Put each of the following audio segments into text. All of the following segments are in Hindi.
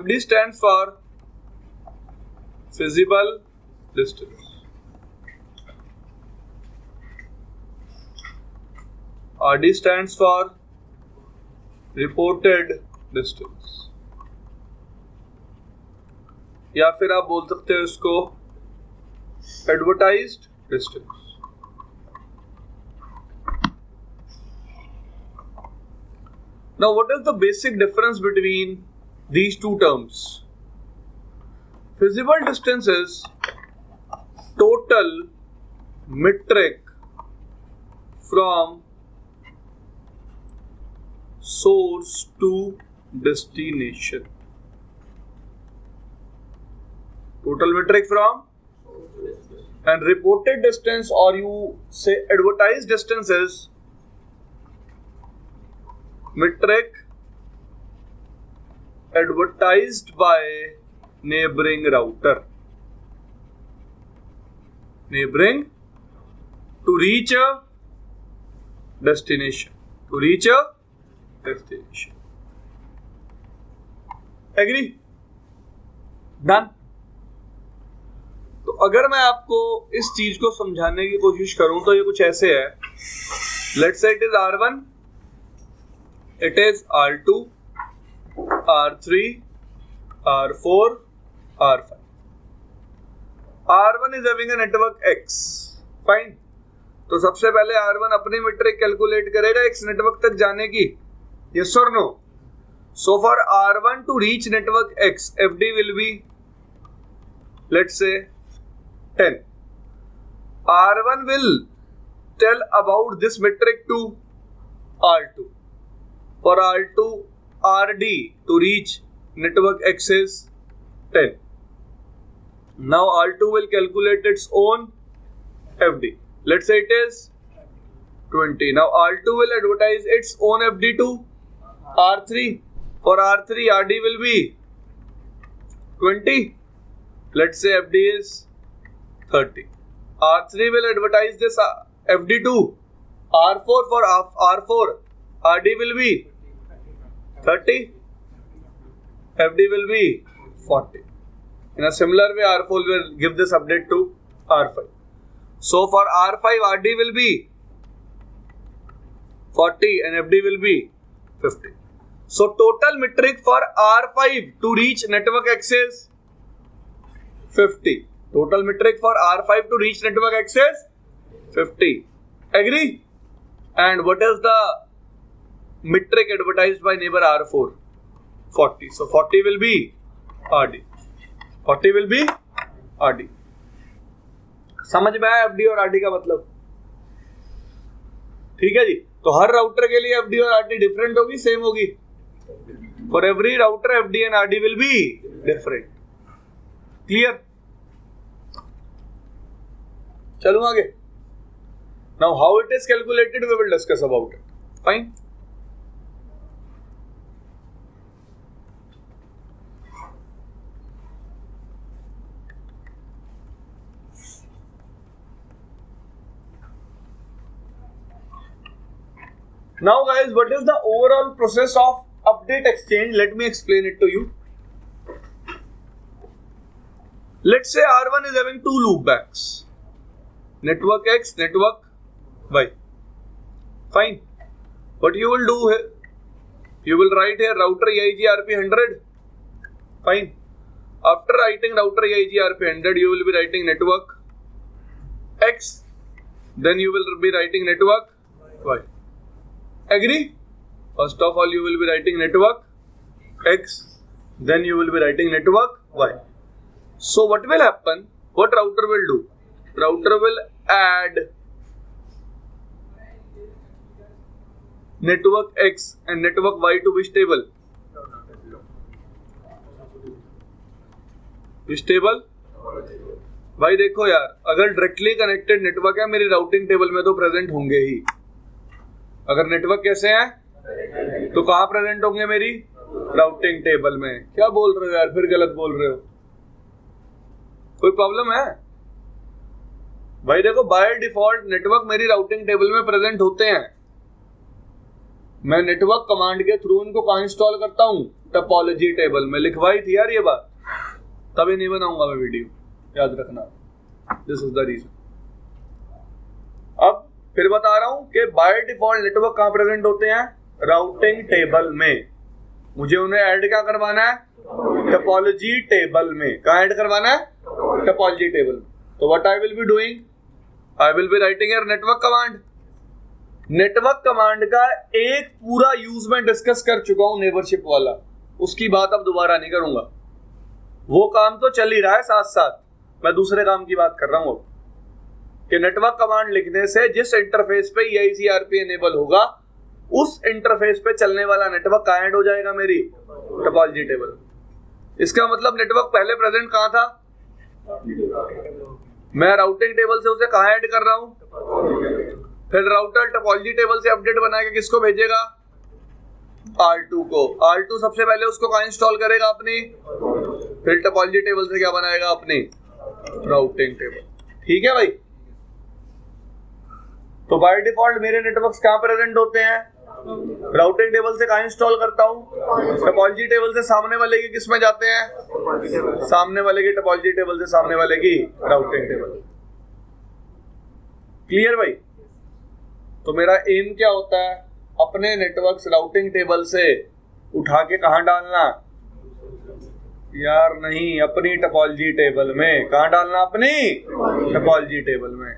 FD stands for feasible distance. RD stands for reported distance, या फिर आप बोल सकते हो इसको advertised distance. Now, what is the basic difference between these two terms? Feasible distance is total metric from source to destination. Total metric from, and reported distance, or you say advertised distance, is metric advertised by neighboring router. Neighboring to reach a destination. To reach a destination. Agree? Done? तो अगर मैं आपको इस चीज को समझाने की कोशिश करूं तो ये कुछ ऐसे है. Let's say it is R1, it is R2, R3, R4, R5. R1 is having a network X. Fine. तो सबसे पहले R1 अपनी मीट्रिक कैलकुलेट करेगा X नेटवर्क तक जाने की. Yes or no? So for R1 to reach network X, FD will be, let's say, 10. R1 will tell about this metric to R2. For R2, RD to reach network X is 10. Now R2 will calculate its own FD. Let's say it is 20. Now R2 will advertise its own FD to R3. For R3, RD will be 20. Let's say FD is 30. R3 will advertise this FD to R4. For R4, RD will be 30. FD will be 40. In a similar way, R4 will give this update to R5. So for R5, RD will be 40 and FD will be 50. So total metric for R5 to reach network X is 50. Total metric for R5 to reach network X is 50. Agree? And what is the metric advertised by neighbor R4? 40. So 40 will be RD. 40 will be RD. समझ में आया FD और RD का मतलब? ठीक है जी. तो हर राउटर के लिए FD और RD डिफरेंट होगी, सेम होगी? For every router, FD and RD will be different. Clear? चलो आगे. Now how it is calculated we will discuss about it. Fine. Now guys, what is the overall process of update exchange? Let me explain it to you. Let's say R1 is having two loopbacks. Network X, network Y. Fine. What you will do here? You will write here router EIG RP 100. Fine. After writing router EIG RP 100, you will be writing network X. Then you will be writing network Y. Agree? First of all, you will be writing network X. Then you will be writing network Y. So what will happen? What router will do? Router will add network X and network Y to which table? Which table? भाई देखो यार, अगर डायरेक्टली कनेक्टेड नेटवर्क है मेरी राउटिंग टेबल में तो प्रेजेंट होंगे ही. अगर नेटवर्क कैसे हैं तो कहाँ प्रेजेंट होंगे? मेरी राउटिंग टेबल में. क्या बोल रहे हो यार, फिर गलत बोल रहे हो? कोई प्रॉब्लम है? भाई देखो, बाय डिफॉल्ट नेटवर्क मेरी राउटिंग टेबल में प्रेजेंट होते हैं. मैं नेटवर्क कमांड के थ्रू इनको कहाँ इंस्टॉल करता हूँ? टोपोलॉजी टेबल में। लिखवाई थी यार ये बात, तभी नहीं बनाऊंगा मैं वीडियो, याद रखना। This is the reason. अब फिर बता रहा हूं कि बाय डिफॉल्ट नेटवर्क कहां प्रेजेंट होते हैं? राउटिंग टेबल में। मुझे उन्हें ऐड क्या करवाना है? टोपोलॉजी टेबल में। कहां ऐड करवाना है? टोपोलॉजी टेबल में। तो what I will be doing? I will be writing your network command. Network command का एक पूरा यूज मैं डिस्कस कर चुका हूं, नेबरशिप वाला। उसकी बात अब दोबारा नहीं करूंगा। वो काम तो चल ही रहा है साथ साथ, मैं दूसरे काम की बात कर रहा हूं कि नेटवर्क कमांड लिखने से जिस इंटरफेस पे EIGRP एनेबल होगा, उस इंटरफेस पे चलने वाला नेटवर्क कहां ऐड हो जाएगा? मेरी टोपोलॉजी टेबल। इसका मतलब नेटवर्क पहले प्रेजेंट कहां था? मैं राउटिंग टेबल से उसे कहां ऐड कर रहा हूं? फिर राउटर टोपोलॉजी टेबल से अपडेट बना के किसको भेजेगा? R2 को। R2 सबसे पहले उसको कहां इंस्टॉल करेगा? अपनी। फिर टोपोलॉजी टेबल से क्या बनाएगा? अपनी राउटिंग टेबल। ठीक है भाई। तो बाय डिफॉल्ट मेरे नेटवर्क्स कहां प्रेजेंट होते हैं? राउटिंग टेबल से कहां इंस्टॉल करता हूं? टोपोलॉजी टेबल से सामने वाले के किस में जाते हैं? सामने वाले की टोपोलॉजी टेबल से सामने वाले की राउटिंग टेबल। क्लियर भाई? तो मेरा एम क्या होता है? अपने नेटवर्क्स राउटिंग टेबल से उठा के कहां डालना? यार नहीं, अपनी टोपोलॉजी टेबल में। कहां डालना? अपनी टोपोलॉजी टेबल में।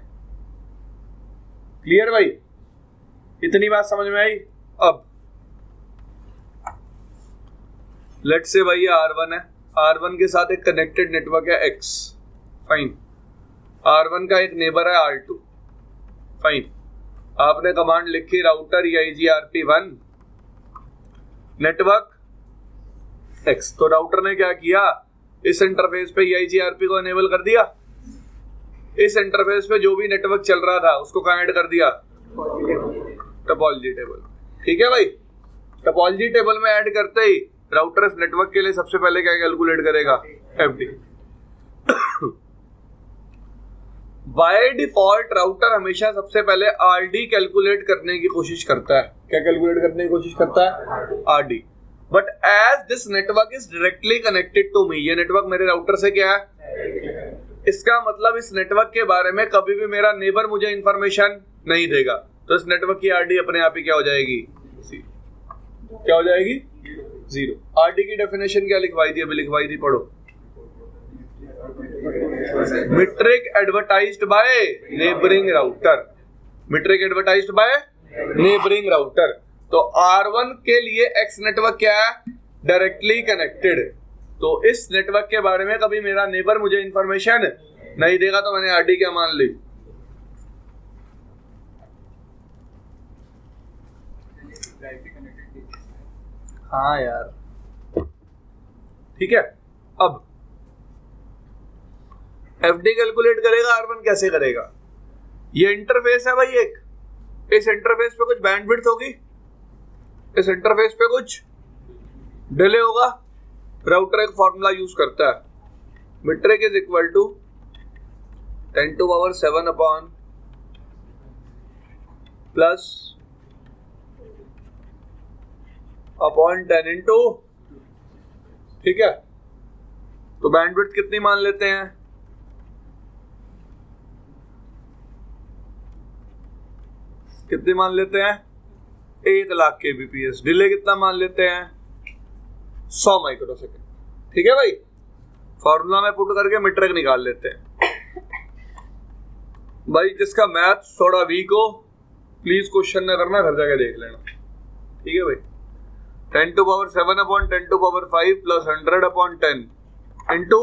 क्लियर भाई? इतनी बात समझ में आई? अब लेट्स से भाई ये R1 है, R1 के साथ एक कनेक्टेड नेटवर्क है X। फाइन। R1 का एक नेबर है R2। फाइन। आपने कमांड लिखी राउटर EIGRP1 नेटवर्क X। तो राउटर ने क्या किया? इस इंटरफेस पे EIGRP को एनेबल कर दिया। इस इंटरफेस पे जो भी नेटवर्क चल रहा था उसको कहां ऐड कर दिया? Topology table. ठीक है भाई? टोपोलॉजी टेबल में ऐड करते ही राउटर इस नेटवर्क के लिए सबसे पहले क्या कैलकुलेट करेगा? FD। बाय डिफॉल्ट राउटर हमेशा सबसे पहले RD कैलकुलेट करने की कोशिश करता है। क्या कैलकुलेट करने की कोशिश करता है? RD। But as this network is directly connected to me, ये नेटवर्क मेरे राउटर से क्या है? इसका मतलब इस नेटवर्क के बारे में कभी भी मेरा नेबर मुझे इंफॉर्मेशन नहीं देगा। तो इस नेटवर्क की RD अपने आप ही क्या हो जाएगी? क्या हो जाएगी? 0। RD की डेफिनेशन क्या लिखवाई थी? अभी लिखवाई थी, पढ़ो। Metric advertised by neighbouring router. Metric advertised by neighbouring router. तो R1 के लिए X नेटवर्क क्या है? Directly connected. तो इस नेटवर्क के बारे में कभी मेरा नेबर मुझे इंफॉर्मेशन नहीं देगा। तो मैंने RD क्या मान ली? हाँ यार, ठीक है। अब FD कैलकुलेट करेगा R1 कैसे करेगा? ये इंटरफेस है भाई एक। इस इंटरफेस पे कुछ बैंडविड्थ होगी, इस इंटरफेस पे कुछ डिले होगा। राउटर एक फॉर्मूला यूज करता है, metric is equal to 10⁻7 upon plus upon 10 into. ठीक है? तो बैंडविड्थ कितनी मान लेते हैं? कितनी मान लेते हैं? 1,00,000 kbps। डिले कितना मान लेते हैं? 100 माइक्रोसेकंड। ठीक है भाई? फॉर्मूला में पुट करके मीट्रिक निकाल लेते हैं। भाई जिसका मैथ थोड़ा वीक हो प्लीज क्वेश्चन न करना, घर जाके देख लेना। ठीक है भाई? 10⁻7 upon 10⁵ plus 100 upon 10 into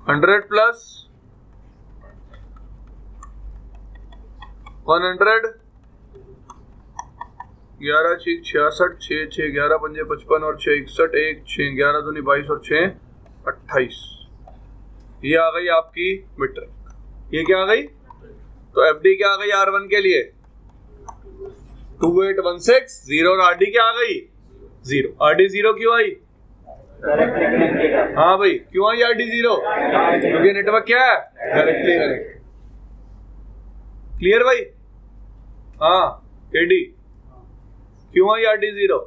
100 plus 100। 11 6 66 6 6 11 5 55 और 6 61 1 6 11 दूनी 22 और 6 28। ये आ गई आपकी मीट्रिक। ये क्या आ गई? तो FD क्या आ गई R1 के लिए? 2816 और RD क्या आ गई? 0। RD 0 क्यों आई? हाँ भाई, क्यों आई RD 0? क्योंकि नेटवर्क क्या है? Directly connect. क्लियर भाई? हाँ एडी क्यों है आर डी 0?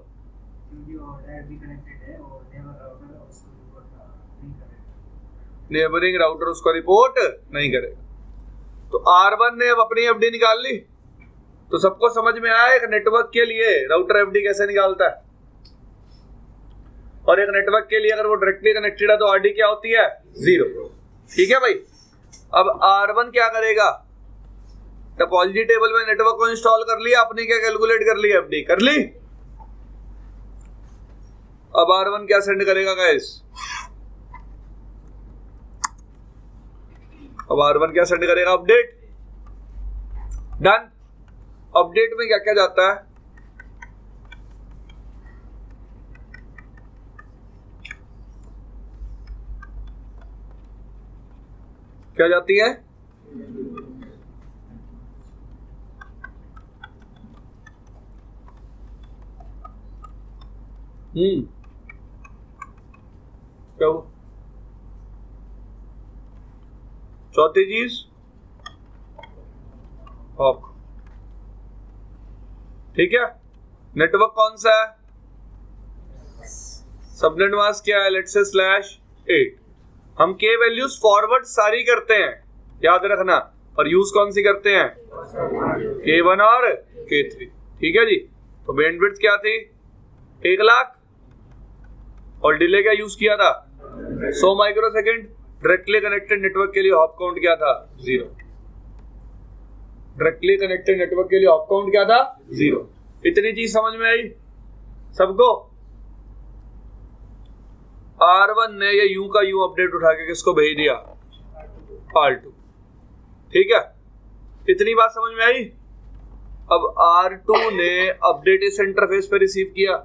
नेबरिंग राउटर उसको रिपोर्ट नहीं करेगा। तो R1 ने अब अपनी एफडी निकाल ली। तो सबको समझ में आया एक नेटवर्क के लिए राउटर एफडी कैसे निकालता है, और एक नेटवर्क के लिए अगर वो डायरेक्टली कनेक्टेड है तो आरडी क्या होती है? 0। ठीक है भाई। अब R1 क्या करेगा? टोपोलॉजी टेबल में नेटवर्क को इंस्टॉल कर लिया, आपने क्या कैलकुलेट कर ली? एफडी कर ली। अब R1 क्या सेंड करेगा गाइस? अब R1 क्या सेंड करेगा? अपडेट। डन। अपडेट में क्या क्या जाता है? क्या जाती है? क्या हुआ? चौथी चीज हॉक। ठीक है। नेटवर्क कौन सा है? सबनेट मास्क क्या है? Let's say /8। हम के वैल्यूज फॉरवर्ड सारी करते हैं, याद रखना, और यूज कौन सी करते हैं? K1 और K3। ठीक है जी। तो बैंडविड्थ क्या थी? 1 लाख। और डिले क्या यूज किया था? 100 माइक्रोसेकंड। डायरेक्टली कनेक्टेड नेटवर्क के लिए हॉप काउंट क्या था? 0। डायरेक्टली कनेक्टेड नेटवर्क के लिए हॉप काउंट क्या था? 0। इतनी चीज समझ में आई सबको? R1 ने ये यू का यू अपडेट उठा के किसको भेज दिया? R2। ठीक है। इतनी बात समझ में आई? अब R2 ने अपडेट इस इंटरफेस पे रिसीव किया।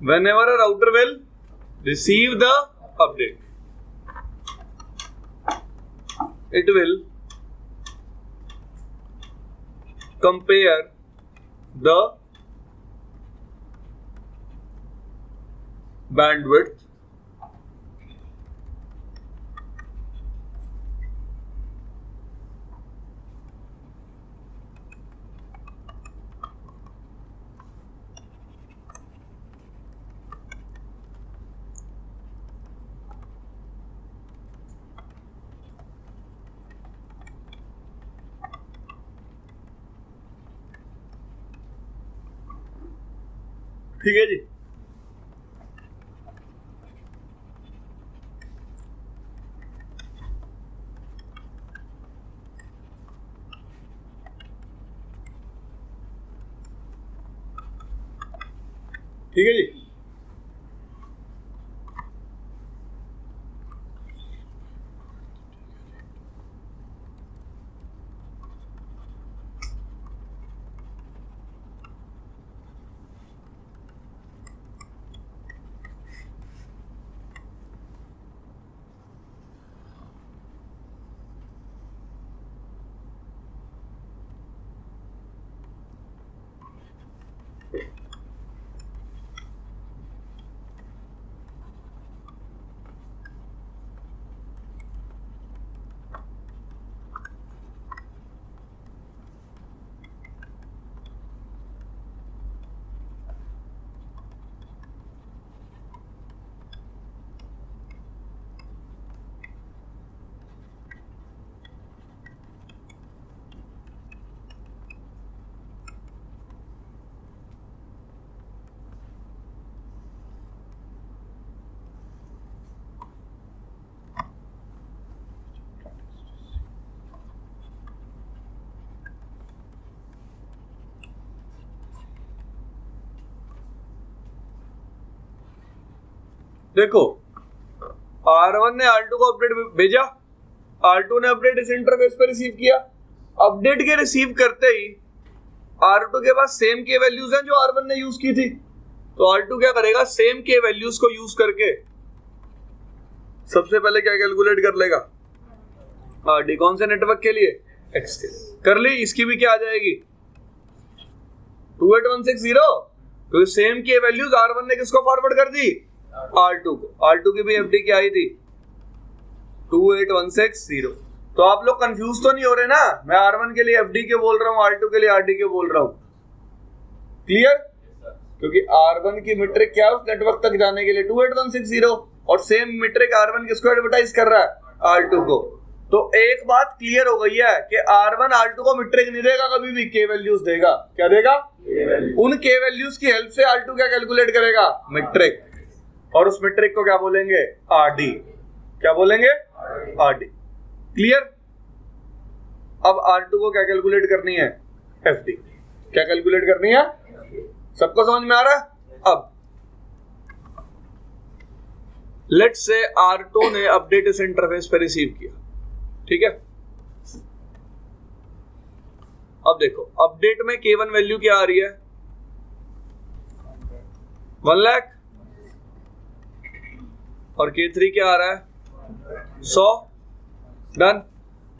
Whenever a router will receive the update, it will compare the bandwidth ठीक है जी। ठीक है जी। देखो R1 ने R2 को अपडेट भेजा, R2 ने अपडेट इस इंटरफेस पे रिसीव किया। अपडेट के रिसीव करते ही R2 के पास सेम के वैल्यूज हैं जो R1 ने यूज की थी, तो R2 क्या करेगा, सेम के वैल्यूज को यूज करके सबसे पहले क्या कैलकुलेट कर लेगा, RD। कौन से नेटवर्क के लिए, X के लिए। कर ली, इसकी भी क्या आ जाएगी 28160, क्योंकि सेम के वैल्यूज R1 ने किसको फॉरवर्ड कर दी, R2 को। R2 की भी FD क्या आई थी 28160। तो आप लोग कंफ्यूज तो नहीं हो रहे ना, मैं R1 के लिए FD के बोल रहा हूं, R2 के लिए RD के बोल रहा हूं, क्लियर? क्योंकि R1 की मीट्रिक क्या है उस नेटवर्क तक जाने के लिए 28160, और सेम मीट्रिक R1 किसको एडवर्टाइज कर रहा है, R2 को। तो एक बात क्लियर हो गई है कि R1 R2 को मीट्रिक नहीं देगा, कभी भी के वैल्यूज देगा। क्या देगा, उन के वैल्यूज की हेल्प से R2 क्या कैलकुलेट करेगा, मीट्रिक, और उस मीट्रिक को क्या बोलेंगे, RD। क्या बोलेंगे, RD। क्लियर? अब R2 को क्या कैलकुलेट करनी है, FD। क्या कैलकुलेट करनी है, सबको समझ में आ रहा है? अब लेट्स से R2 ने अपडेट इस इंटरफेस पे रिसीव किया, ठीक है। अब देखो अपडेट में K1 वैल्यू क्या आ रही है, 1 लाख, और K3 क्या आ रहा है 100। डन।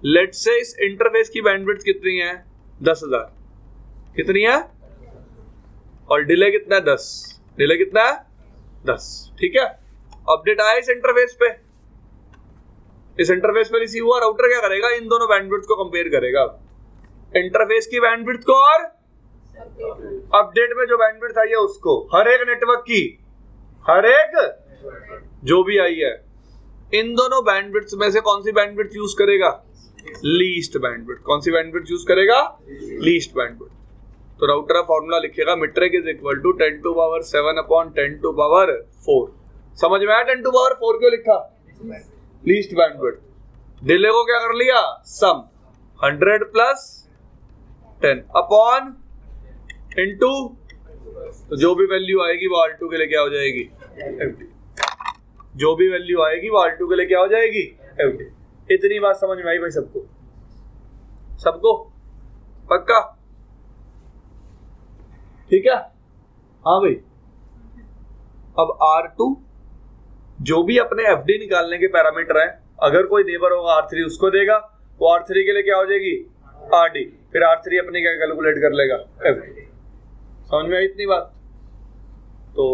लेट्स से इस इंटरफेस की बैंडविड्थ कितनी है, 10,000। कितनी है, और डिले कितना है, 10। डिले कितना है, 10। ठीक है। अपडेट आया इस इंटरफेस पे, इस इंटरफेस पे रिसीव हुआ। राउटर क्या करेगा, इन दोनों बैंडविड्थ को कंपेयर करेगा, इंटरफेस की बैंडविड्थ को और अपडेट में जो बैंडविड्थ आई है उसको, हर एक नेटवर्क की, हर एक जो भी आई है, इन दोनों बैंडविड्थ में से कौन सी बैंडविड्थ यूज करेगा, लीस्ट बैंडविड्थ। कौन सी बैंडविड्थ यूज करेगा, लीस्ट बैंडविड्थ। तो राउटर का फॉर्मूला लिखेगा, metric is equal to 10 to power 7 upon 10 to power 4। समझ में आया 10 टू पावर 4 क्यों लिखा, लीस्ट बैंडविड्थ। डिले को क्या कर लिया, सम 100 प्लस 10 अपॉन इनटू, तो जो भी वैल्यू आएगी वो R2 के लिए क्या हो जाएगी, FD। जो भी वैल्यू आएगी वो R2 के लिए क्या हो जाएगी, FD। इतनी बात समझ में आई भाई सबको, सबको पक्का, ठीक है। हाँ भाई, अब R2 जो भी अपने FD निकालने के पैरामीटर हैं, अगर कोई नेबर होगा R3 उसको देगा, वो R3 के लिए क्या हो जाएगी, RD। फिर R3 अपनी क्या कैलकुलेट कर लेगा, FD। समझ में आई इतनी बात? तो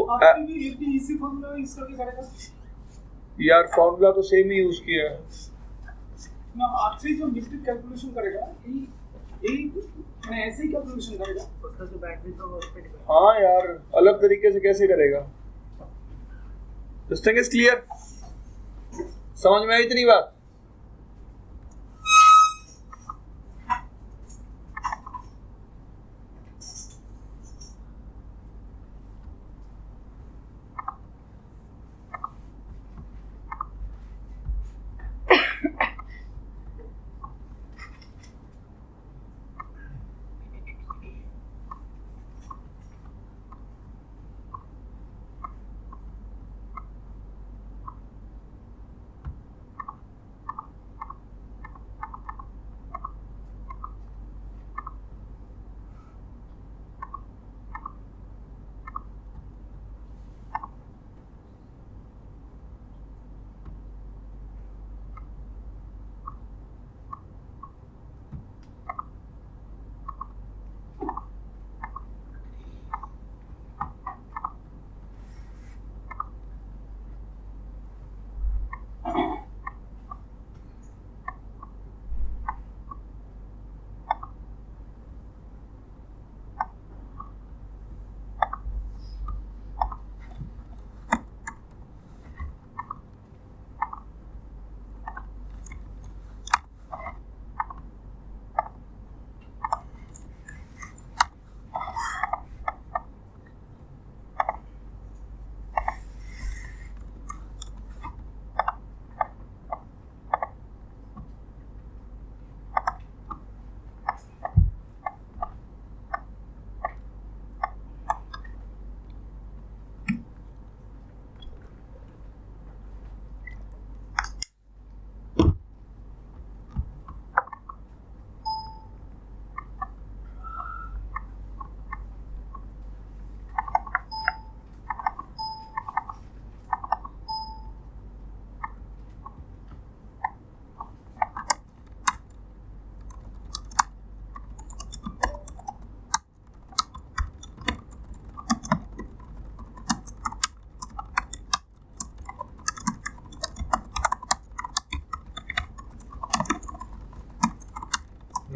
इसी फॉर्मूला इसका भी करेगा यार, फॉर्मूला तो सेम ही यूज किया है ना। R3 जो मीट्रिक कैलकुलेशन करेगा, यही मैं ऐसे ही कैलकुलेशन करेगा उसका जो बैटरी का वो पे डिपेंड। हाँ यार, अलग तरीके से कैसे करेगा, दिस थिंग इज क्लियर। समझ में आई इतनी बात?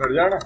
हट जाना।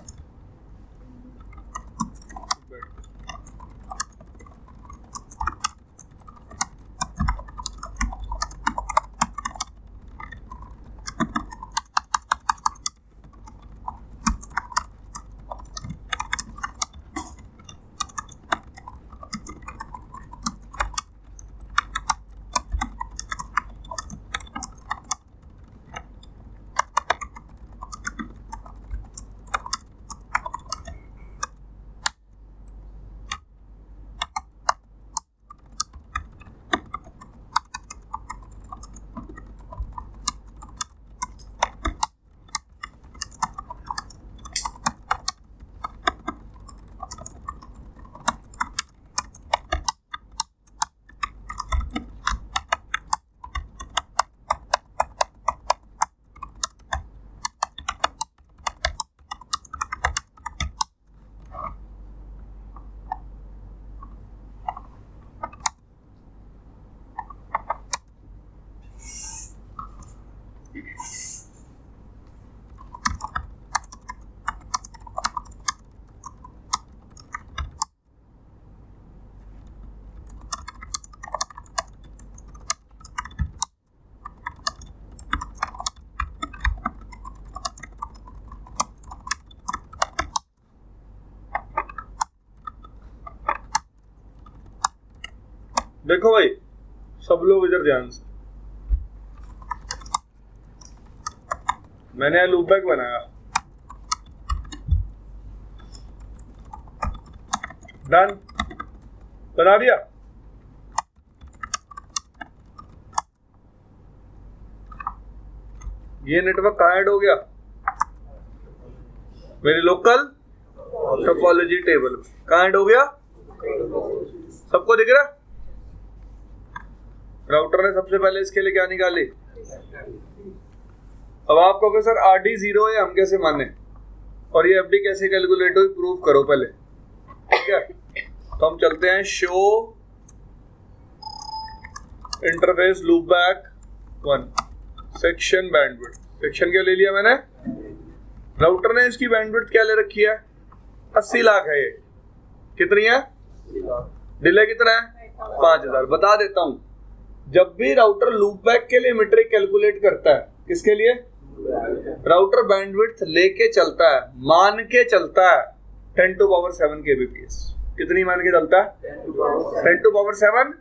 देखो भाई सब लोग इधर ध्यान से, मैंने लूप बैक बनाया, डन, बना दिया। ये नेटवर्क कहाँ ऐड हो गया? मेरी लोकल टोपोलॉजी टेबल में कहाँ ऐड हो गया? सबको दिख रहा? राउटर ने सबसे पहले इसके लिए क्या निकाली? अब आप कहोगे सर RD 0 है, हम कैसे माने और ये FD कैसे कैलकुलेट हुई, प्रूव करो पहले, ठीक है? तो हम चलते हैं show interface loop back 1 section bandwidth. Section क्या ले लिया मैंने? राउटर ने इसकी बैंडविड्थ क्या ले रखी है? 80 लाख है। ये कितनी है? डिले कितना है? 5000। बता देता हूं, जब भी राउटर लूप बैक के लिए मीट्रिक कैलकुलेट करता है, किसके लिए? राउटर बैंडविड्थ लेके चलता है, मान के चलता है 10⁻7 kbps। कितनी मान के चलता है? 10⁻7।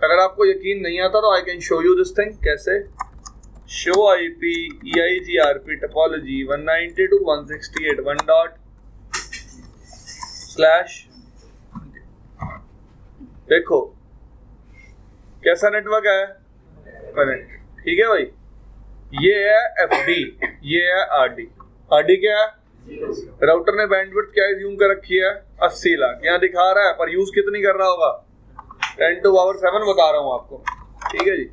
अगर आपको यकीन नहीं आता तो I can show you this thing. कैसे? Show IP EIGRP topology 192.168 1 dot slash. देखो कैसा नेटवर्क है, कनेक्ट, ठीक है भाई। ये है FD, ये है RD। RD क्या है? राउटर ने बैंडविड्थ क्या यूज कर रखी है? 80 लाख। यहाँ दिखा रहा है पर यूज कितनी कर रहा होगा? 10⁻7 बता रहा हूं आपको, ठीक है जी।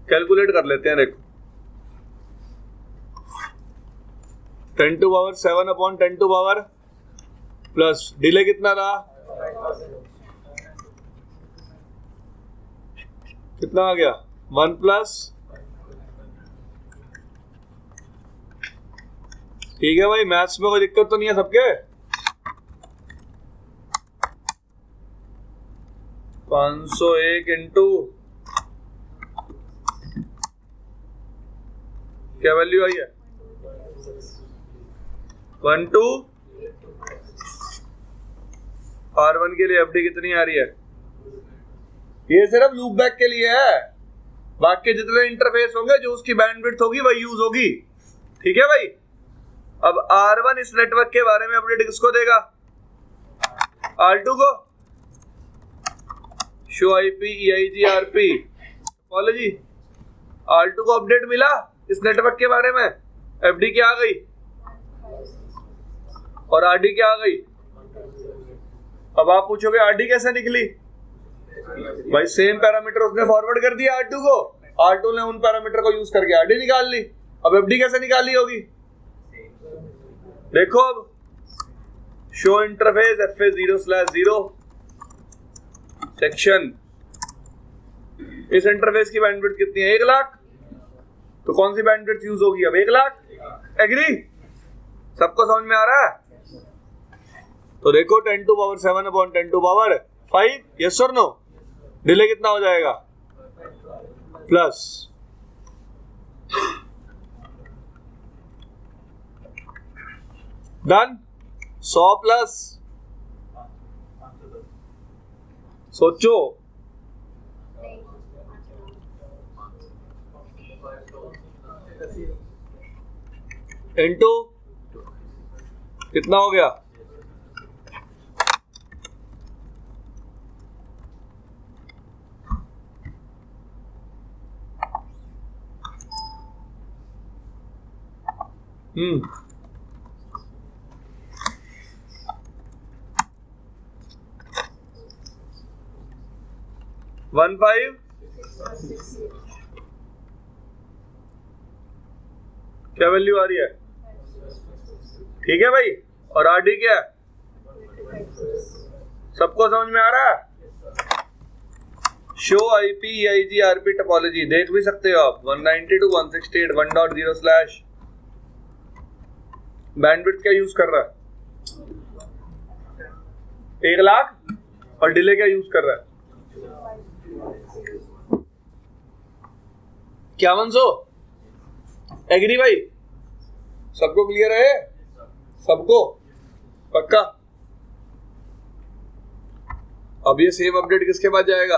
कैलकुलेट कर लेते हैं, देखो 10⁻7 अपॉन 10⁻, प्लस डिले कितना रहा? कितना आ गया? 1 प्लस, ठीक है भाई। मैथ्स में कोई दिक्कत तो नहीं है सबके? 501 इंटू क्या वैल्यू आई है? 12। R1 के लिए FD कितनी आ रही है? ये सिर्फ लूप बैक के लिए है, बाकी जितने इंटरफेस होंगे जो उसकी बैंडविड्थ होगी वही यूज होगी, ठीक है भाई। अब R1 इस नेटवर्क के बारे में अपडेट किसको देगा? R2 को। Show IP EIGRP topology, R2 को अपडेट मिला इस नेटवर्क के बारे में, FD क्या आ गई और RD क्या आ गई। अब आप पूछोगे RD कैसे निकली? भाई सेम पैरामीटर उसने फॉरवर्ड कर दिया R2 को, R2 ने उन पैरामीटर को यूज करके RD निकाल ली। अब FD कैसे निकाली होगी? देखो अब शो इंटरफेस FA0/0 सेक्शन, इस इंटरफेस की बैंडविड्थ कितनी है? 1 लाख। तो कौन सी बैंडविड्थ यूज होगी अब? 1 लाख। एग्री? सबको समझ में आ रहा है? तो देखो 10 to power 7 upon 10 to power 5, yes और नो? डिले कितना हो जाएगा? Plus done. 100 प्लस सोचो इनटू कितना हो गया? वन फाइव क्या वैल्यू आ रही है? ठीक है भाई। और आर डी क्या है? सबको समझ में आ रहा है? Show IP IG RP topology देख भी सकते हो आप। 192 to 168 1.0 स्लैश बैंडविड्थ क्या यूज कर रहा है? 1 लाख। और डिले क्या यूज कर रहा है? क्या मनसो? एग्री भाई? सबको क्लियर है? सबको पक्का? अब ये सेम अपडेट किसके पास जाएगा?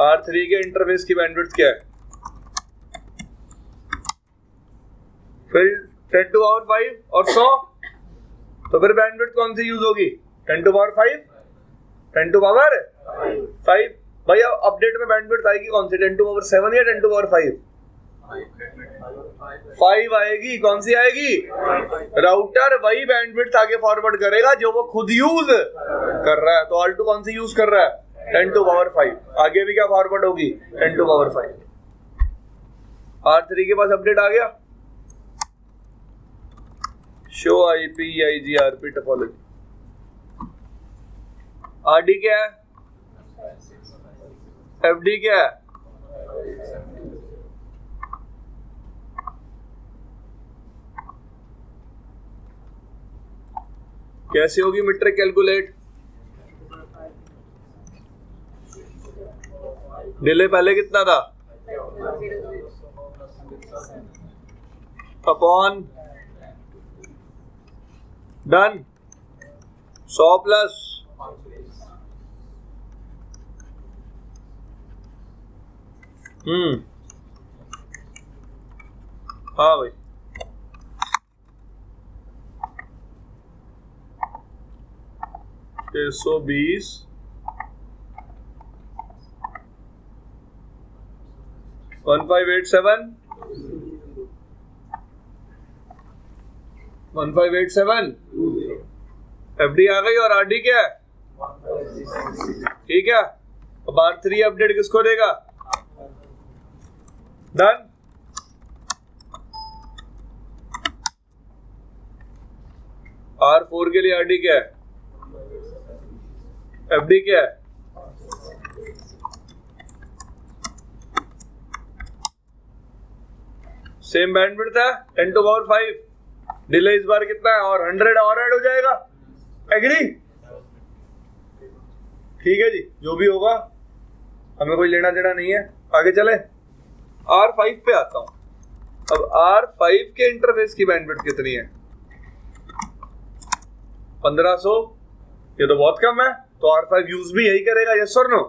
R3 के इंटरफेस की बैंडविड्थ क्या है? फिर 10 to power 5 और 100, तो फिर बैंडविड्थ कौन सी यूज होगी? 10 to power 5, 10 to power 5। भाई अब अपडेट में बैंडविड्थ आएगी कौन सी? 10 to power 7 या 10 to power 5? 5 आएगी। कौन सी आएगी? राउटर वही बैंडविड्थ आगे फॉरवर्ड करेगा जो वो खुद यूज कर रहा है। तो ऑल्टो कौन सी यूज कर रहा है? 10 to power 5। आगे भी क्या फॉरवर्ड होगी? 10 to power 5। R3 के पास अपडेट आ गया। Show IP IG RP topology. RD क्या है? एफडी क्या है? कैसे होगी मीट्रिक कैलकुलेट? डिले पहले कितना था? अपॉन डन 100 प्लस हाँ भाई 620 1587 1587 एफडी आ गई। और आरडी क्या है? ठीक है। अब R3 अपडेट किसको देगा? डन। R4 के लिए आरडी क्या है? एफडी क्या है? सेम बैंडविड्थ है 10 to power 5। डिले इस बार कितना है? और 100 और ऐड हो जाएगा। एग्री? ठीक है जी, जो भी होगा हमें कोई लेना देना नहीं है। आगे चले। R5 पे आता हूं। अब R5 के इंटरफेस की बैंडविड्थ कितनी है? 1500। ये तो बहुत कम है। तो R5 यूज भी यही करेगा, यस और नो?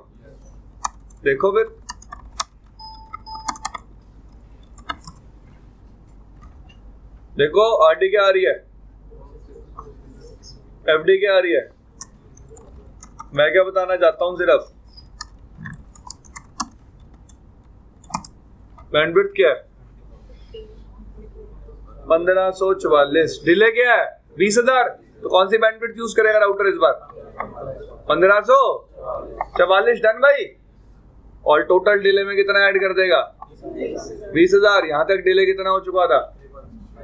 देखो फिर देखो आरडी क्या आ रही है? एफडी क्या आ रही है? मैं क्या बताना चाहता हूं, सिर्फ बैंडविड्थ क्या है? 1544। डिले क्या है? 20,000। तो कौन सी बैंडविड्थ यूज करेगा राउटर इस बार? 1544। डन भाई। और टोटल डिले में कितना ऐड कर देगा? 20,000। यहां तक डिले कितना हो चुका था?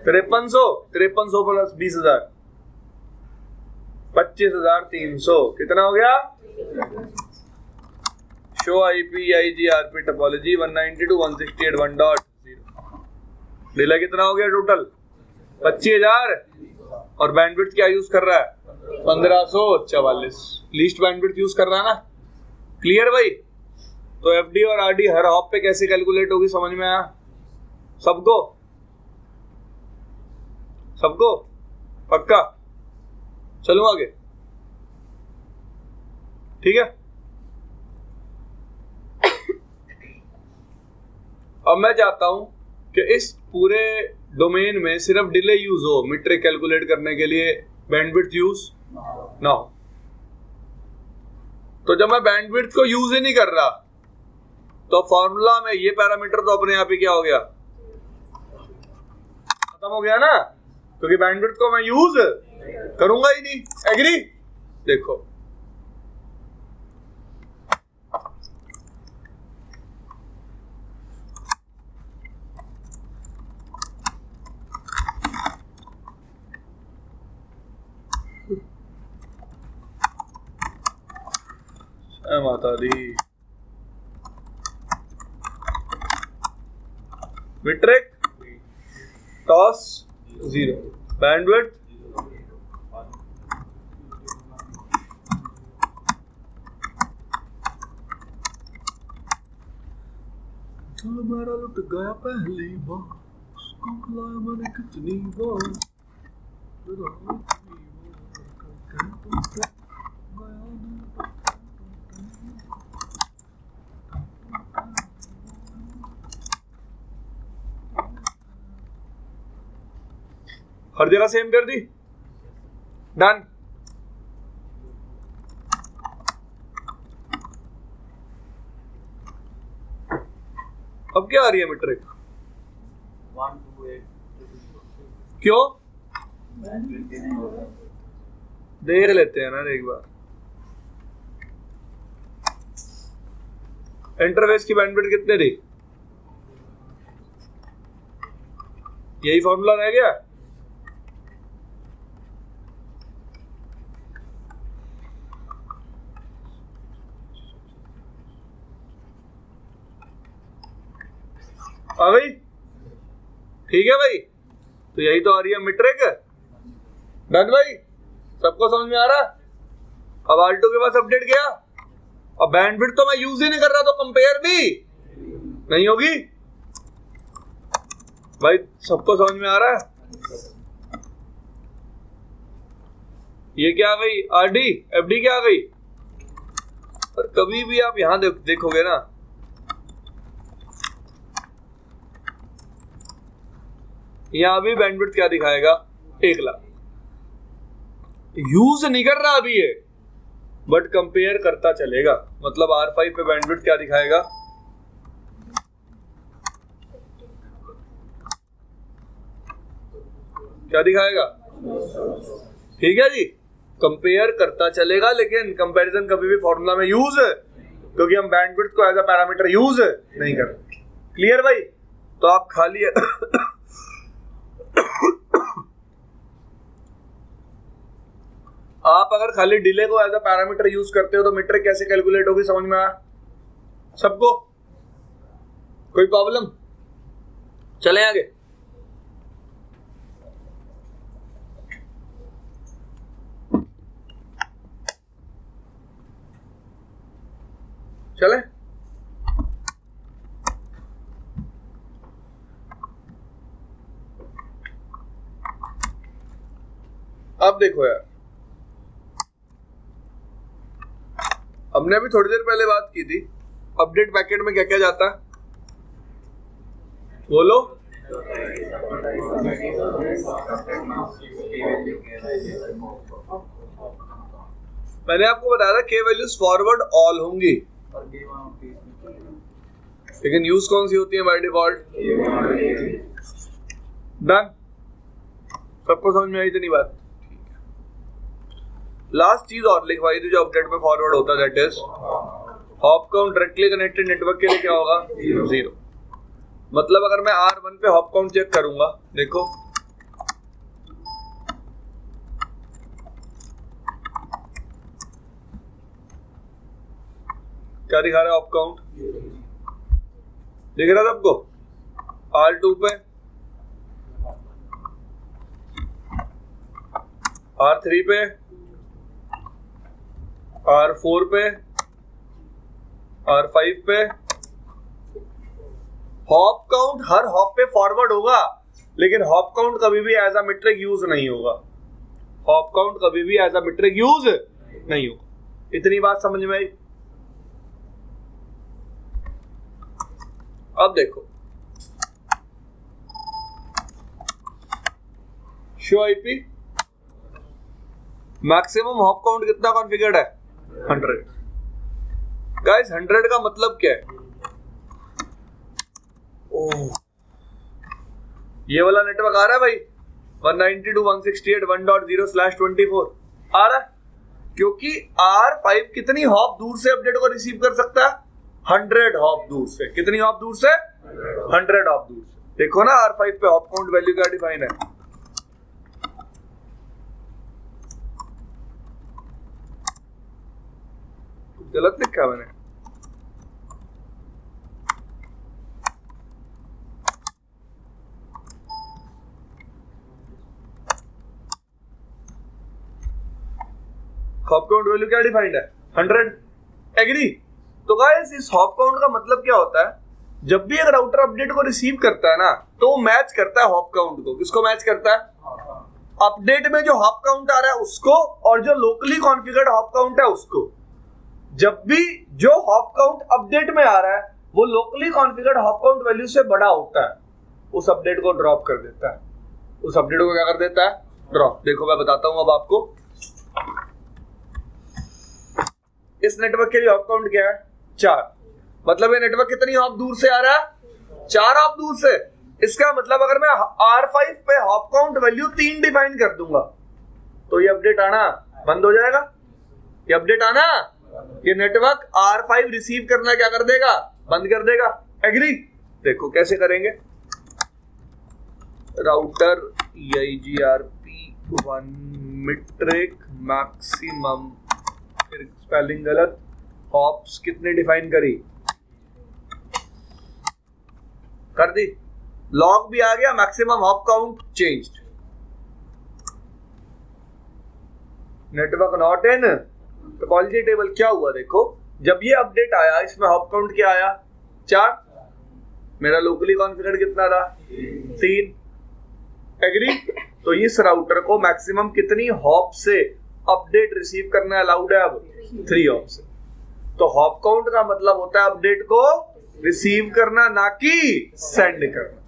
5300। 5300 प्लस 20,000 25,300। कितना हो गया? Show IP IG RP topology 192 to 168 1.0 delay कितना हो गया टोटल 25,000 और बैंडविड्थ क्या यूज कर रहा है 1544 लीस्ट बैंडविड्थ यूज कर रहा है ना। क्लियर भाई। तो एफडी और आरडी हर हॉप पे कैसे कैलकुलेट होगी समझ में आया सबको सबको पक्का। चलूं आगे ठीक है। अब मैं चाहता हूं कि इस पूरे डोमेन में सिर्फ डिले यूज हो मीट्रिक कैलकुलेट करने के लिए बैंडविड्थ यूज ना हो। तो जब मैं बैंडविड्थ को यूज ही नहीं कर रहा तो फॉर्मूला में ये पैरामीटर तो अपने आप ही क्या हो गया खत्म हो गया ना, क्योंकि बैंडविड्थ को मैं यूज करूंगा ही नहीं। एग्री। देखो माता दी मीट्रिक टॉस 0 बैंडविड्थ मेरा लुट गया पहली बार उसको बुलाया मैंने कितनी बार हर जगह सेम कर दी। डन। अब क्या आ रही है मीट्रिक 128 क्यों देख लेते हैं ना एक बार। इंटरफेस की बैंडविड्थ कितने दी यही फॉर्मूला रह गया। आ गई ठीक है भाई। तो यही तो आ रही है मीट्रिक। डन भाई सबको समझ में आ रहा। अब आल्टो के पास अपडेट गया। अब बैंडविड्थ तो मैं यूज ही नहीं कर रहा तो कंपेयर भी नहीं होगी भाई। सबको समझ में आ रहा है। ये क्या आ गई आरडी एफडी क्या आ गई। पर कभी भी आप यहां देखोगे ना यहां भी बैंडविड्थ क्या दिखाएगा 1 लाख। यूज नहीं कर रहा अभी ये बट कंपेयर करता चलेगा। मतलब R5 पे बैंडविड्थ क्या दिखाएगा क्या दिखाएगा ठीक है जी। कंपेयर करता चलेगा लेकिन कंपैरिजन कभी भी फॉर्मूला में यूज क्योंकि हम बैंडविड्थ को एज अ पैरामीटर यूज नहीं कर रहे। क्लियर भाई। तो आप खाली आप अगर खाली डिले को एज अ पैरामीटर यूज करते हो तो मीट्रिक कैसे कैलकुलेट होगी समझ में आया सबको। कोई प्रॉब्लम। चलें आगे। चलें अब देखो यार हमने अभी थोड़ी देर पहले बात की थी अपडेट पैकेट में क्या क्या जाता है बोलो। मैंने आपको बताया था के वैल्यूज फॉरवर्ड ऑल होंगी लेकिन यूज कौन सी होती है बाय डिफॉल्ट। डन। सबको समझ में आई इतनी बात। लास्ट चीज और लिखवाई थी जो अपडेट में फॉरवर्ड होता है that is hop count directly connected network के लिए क्या होगा 0। मतलब अगर मैं R1 पे हॉप काउंट चेक करूंगा देखो क्या दिखा रहा है हॉप काउंट दिख रहा है सबको। R2 पे R3 पे, R4 पे, R5 पे। हॉप काउंट हर हॉप पे फॉरवर्ड होगा, लेकिन हॉप काउंट कभी भी एज अ मीट्रिक यूज नहीं होगा। हॉप काउंट कभी भी एज अ मीट्रिक यूज नहीं होगा। इतनी बात समझ में आई? अब देखो, show IP, maximum hop count कितना कॉन्फ़िगर्ड है? 100। गाइस 100 का मतलब क्या है? ओह, ये वाला नेटवर्क आ रहा है भाई, 192.168.1.0/24 आ रहा है, क्योंकि R5 कितनी हॉप दूर से अपडेट को रिसीव कर सकता है? 100 हॉप दूर से। कितनी हॉप दूर से? 100 हॉप दूर से। देखो ना R5 पे हॉप काउंट वैल्यू क्या डिफाइन है। गलत लिखा मैंने? हॉप काउंट वैल्यू क्या डिफाइंड है? 100। एग्री? तो गाइस इस हॉप काउंट का मतलब क्या होता है? जब भी एक राउटर अपडेट को रिसीव करता है ना, तो वो मैच करता है हॉप काउंट को। किसको मैच करता है? अपडेट में जो हॉप काउंट आ रहा है उसको, और जो लोकली कॉन्फ़िगर्ड हॉप काउंट है उसको। जब भी जो हॉप काउंट अपडेट में आ रहा है वो locally configured hop count value से बड़ा होता है, उस अपडेट को ड्रॉप कर देता है। उस अपडेट को क्या कर देता है? ड्रॉप। देखो मैं बताता हूं अब आपको। इस नेटवर्क के लिए हॉप काउंट क्या है? 4। मतलब ये नेटवर्क कितनी हॉप दूर से आ रहा है? 4 हॉप दूर से। इसका मतलब अगर मैं R5 पे हॉप काउंट वैल्यू 3 डिफाइन कर दूंगा तो ये अपडेट आना बंद हो जाएगा। ये अपडेट आना, ये नेटवर्क R5 रिसीव करना क्या कर देगा? बंद कर देगा। एग्री? देखो कैसे करेंगे। राउटर EIGRP1 मीट्रिक मैक्सिमम, फिर स्पेलिंग गलत, हॉप्स कितने डिफाइन करी? कर दी। लॉग भी आ गया, maximum hop count changed. Network not in topology table. क्या हुआ देखो, जब ये अपडेट आया इसमें हॉप काउंट क्या आया? 4। मेरा लोकली कॉन्फ़िगर्ड कितना था? 3। एग्री? तो इस राउटर को मैक्सिमम कितनी हॉप से अपडेट रिसीव करना अलाउड है? अब 3 हॉप से। तो हॉप काउंट का मतलब होता है अपडेट को रिसीव करना, ना कि सेंड करना।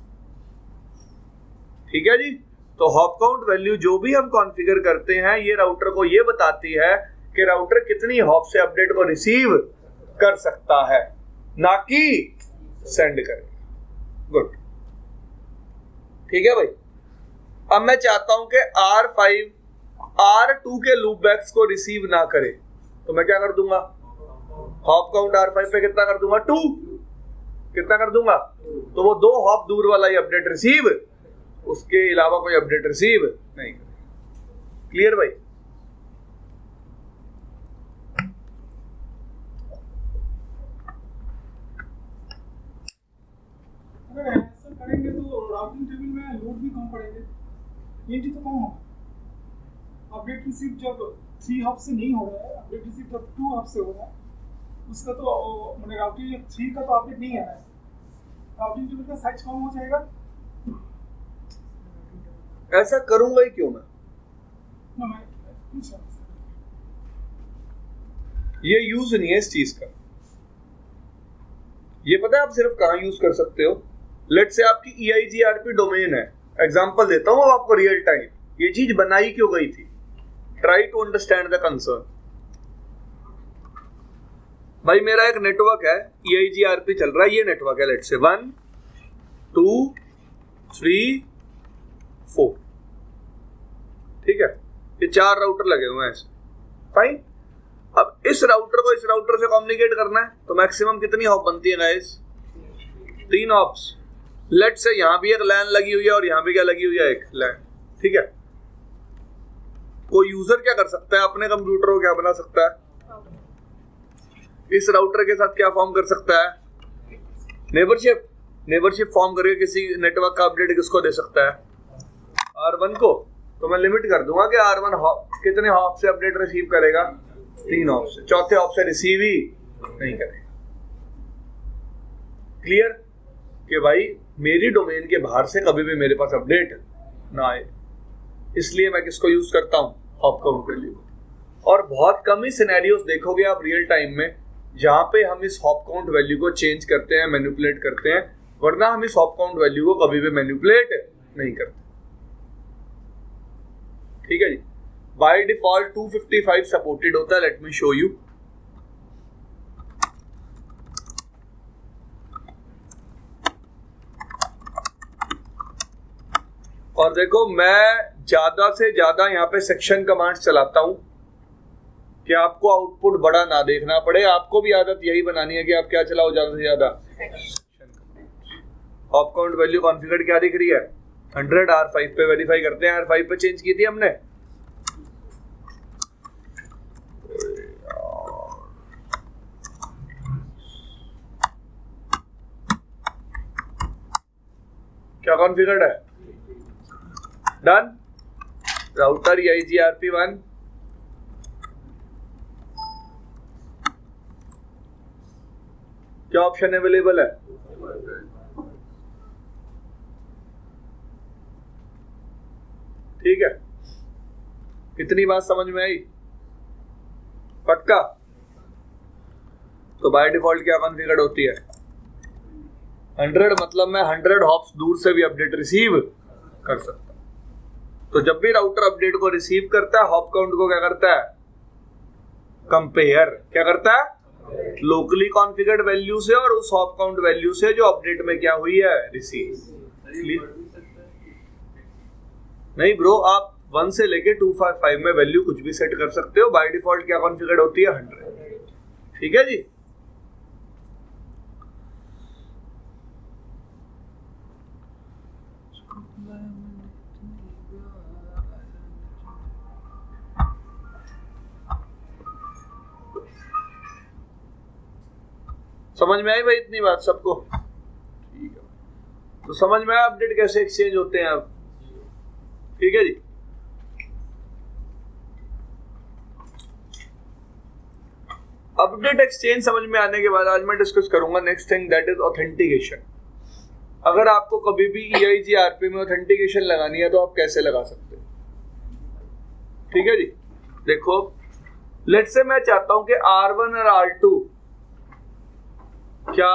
ठीक है जी? तो हॉप काउंट वैल्यू जो भी हम कॉन्फ़िगर करते हैं ये राउटर को ये बताती है कि राउटर कितनी हॉप से अपडेट को रिसीव कर सकता है, ना कि सेंड करेगा। गुड। ठीक है भाई। अब मैं चाहता हूं कि R5 R2 के लूपबैक्स को रिसीव ना करे, तो मैं क्या कर दूंगा? हॉप काउंट R5 पे कितना कर दूंगा? 2। कितना कर दूंगा? तो वो 2 हॉप दूर वाला ही अपडेट रिसीव, उसके अलावा कोई अपडेट रिसीव नहीं करेगा। क्लियर भाई? अगर ऐसा करेंगे तो राउटिंग टेबल में लोड भी कम पड़ेंगे, ईएनटी तो कम होगा। अपडेट रिसीव जब 3 हॉप से नहीं हो रहा है, अपडेट रिसीव जब 2 हॉप से हो रहा है, उसका तो मैंने राउटिंग 3 का तो अपडेट नहीं आ रहा है, राउटिंग टेबल का साइज कम हो जाएगा। ऐसा करूंगा ही क्यों मैं? ना मैं पूछ रहा हूं। ये यूज नहीं है इस चीज का। ये पता है आप सिर्फ कहां यूज कर सकते हो? लेट से आपकी EIGRP डोमेन है, एग्जांपल देता हूं आपको रियल टाइम। ये चीज बनाई क्यों गई थी? Try to understand the concern. भाई मेरा एक नेटवर्क है, EIGRP चल रहा है, ये नेटवर्क है, लेट से 1 2 3 4। ठीक है, ये 4 राउटर लगे हुए हैं ऐसे। फाइन। अब इस राउटर को इस राउटर से कम्युनिकेट करना है, तो मैक्सिमम कितनी हॉप बनती है गाइस? 3 हॉप्स। लेट से यहां भी एक लैन लगी हुई है और यहां भी क्या लगी हुई है? एक लैन। ठीक है, कोई यूजर क्या कर सकता है? अपने कंप्यूटर को क्या बना सकता है? इस राउटर के साथ क्या फॉर्म कर सकता है? नेबरशिप। नेबरशिप फॉर्म करके किसी नेटवर्क का अपडेट किसको दे सकता है? R1 को। तो मैं लिमिट कर दूंगा कि R1 कितने हॉप से अपडेट रिसीव करेगा, 3 हॉप से, चौथे हॉप से रिसीव ही नहीं करेगा। क्लियर कि भाई मेरी डोमेन के बाहर से कभी भी मेरे पास अपडेट ना आए, इसलिए मैं किसको यूज करता हूं, हॉप काउंट वैल्यू। और बहुत कम ही सिनेरियोस देखोगे आप रियल टाइम में जहां पे हम इस हॉप काउंट वैल्यू को चेंज करते हैं, मैनिपुलेट करते हैं, वरना हम इस हॉप काउंट वैल्यू को कभी भी मैनिपुलेट नहीं करते। ठीक है जी। बाय डिफॉल्ट 255 सपोर्टेड होता है, लेट मी शो यू। और देखो मैं ज्यादा से ज्यादा यहाँ पे सेक्शन कमांड्स चलाता हूं कि आपको आउटपुट बड़ा ना देखना पड़े। आपको भी आदत यही बनानी है कि आप क्या चलाओ ज्यादा से ज्यादा हॉप काउंट वैल्यू। कॉन्फ़िगर क्या दिख रही है, 100। R5 पे वेरीफाई करते हैं, R5 पे चेंज की थी हमने। क्या कॉन्फ़िगर्ड है, डन। राउटर EIGRP1, क्या ऑप्शन अवेलेबल है, ठीक है। कितनी बात समझ में आई, पक्का। तो बाय डिफॉल्ट क्या कॉन्फ़िगर्ड होती है, 100, मतलब मैं 100 हॉप्स दूर से भी अपडेट रिसीव कर सकता। तो जब भी राउटर अपडेट को रिसीव करता है, हॉप काउंट को क्या करता है, कंपेयर। क्या करता है, लोकली कॉन्फ़िगर्ड वैल्यू से और उस हॉप काउंट वैल्यू से जो अपडेट में क्या हुई है, रिसीव। नहीं ब्रो, आप 1 से लेके 255 में वैल्यू कुछ भी सेट कर सकते हो। बाय डिफॉल्ट क्या कॉन्फ़िगर्ड होती है, 100। ठीक है जी। समझ में आई भाई इतनी बात सबको, ठीक है। तो समझ में आया अपडेट कैसे एक्सचेंज होते हैं अब, ठीक है जी। अपडेट एक्सचेंज समझ में आने के बाद आज मैं डिस्कस करूंगा next thing, that is authentication. अगर आपको कभी भी EIGRP में ऑथेंटिकेशन लगानी है तो आप कैसे लगा सकते हैं, ठीक है जी। देखो लेट्स से मैं चाहता हूं कि R1 और R2 क्या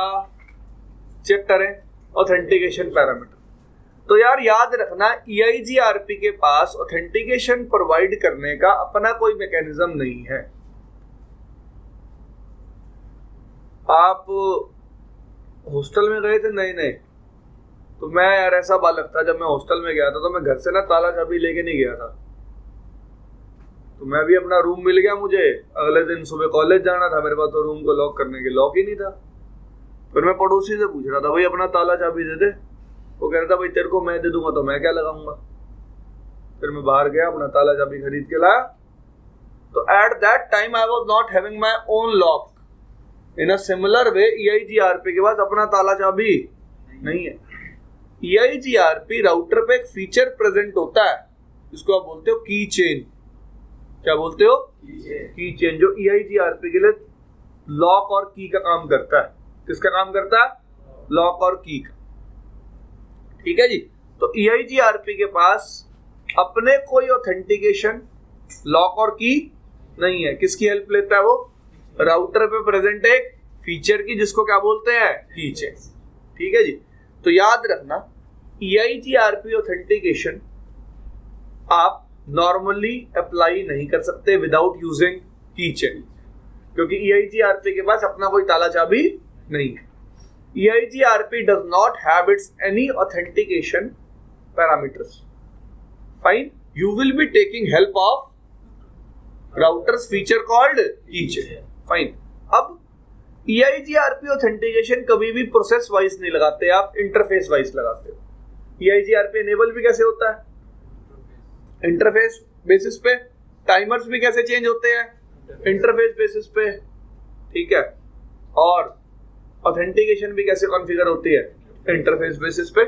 चेक करें, ऑथेंटिकेशन पैरामीटर। तो यार याद रखना, EIGRP के पास ऑथेंटिकेशन प्रोवाइड करने का अपना कोई मैकेनिज्म नहीं है। आप हॉस्टल में गए थे, नहीं तो मैं यार ऐसा बालक था, जब मैं हॉस्टल में गया था तो मैं घर से ना ताला चाबी लेके नहीं गया था। तो मैं भी अपना रूम मिल गया मुझे, अगले दिन सुबह कॉलेज जाना था, मेरे पास तो रूम को लॉक करने के लॉक ही नहीं था। फिर मैं पड़ोसी से पूछ रहा था, भाई अपना ताला चाबी दे दे। वो कह रहा था, भाई तेरे को मैं दे दूंगा तो मैं क्या लगाऊंगा। फिर मैं बाहर गया, अपना ताला चाबी खरीद के लाया। तो at that time I was not having my own lock. In a similar way EIGRP के पास अपना ताला चाबी नहीं है। EIGRP राउटर पे एक फीचर प्रेजेंट होता है जिसको आप बोलते हो की चेन। क्या बोलते हो, की चेन, जो EIGRP के लिए लॉक और की का काम करता है। किसका काम करता है, लॉक और की का, ठीक है जी। तो EIGRP के पास अपने कोई ऑथेंटिकेशन लॉक और की नहीं है। किसकी हेल्प लेता है वो, राउटर पे प्रेजेंट एक फीचर की, जिसको क्या बोलते हैं, की चेन, ठीक है जी। तो याद रखना EIGRP ऑथेंटिकेशन आप नॉर्मली अप्लाई नहीं कर सकते विदाउट यूजिंग की चेन, क्योंकि EIGRP के पास अपना कोई ताला चाबी नहीं है। EIGRP does not have its any authentication parameters. Fine, you will be taking help of router's feature called keychain. Fine. अब EIGRP authentication कभी भी प्रोसेस वाइज नहीं लगाते, आप इंटरफेस वाइज लगाते हो। EIGRP enable भी कैसे होता है, इंटरफेस बेसिस पे। टाइमर्स भी कैसे चेंज होते हैं, इंटरफेस बेसिस पे, ठीक है। और ऑथेंटिकेशन भी कैसे कॉन्फ़िगर होती है, इंटरफेस बेसिस पे।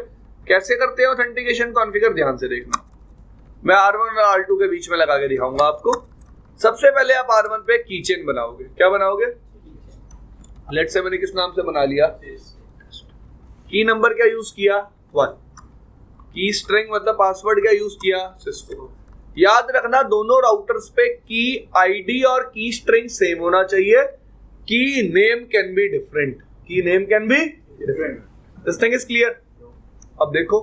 कैसे करते हैं ऑथेंटिकेशन कॉन्फ़िगर, ध्यान से देखना। मैं R1 और R2 के बीच में लगा के दिखाऊंगा आपको। सबसे पहले आप R1 पे कीचेन बनाओगे। क्या बनाओगे? लेट्स से मैंने किस नाम से बना लिया? की नंबर क्या यूज किया? 1। की स्ट्रिंग मतलब पासवर्ड क्या यूज किया? सिस्को। याद रखना दोनों राउटर्स पे की आईडी और की स्ट्रिंग सेम होना चाहिए। की नेम कैन बी डिफरेंट। की name can be different. This thing is clear. अब देखो,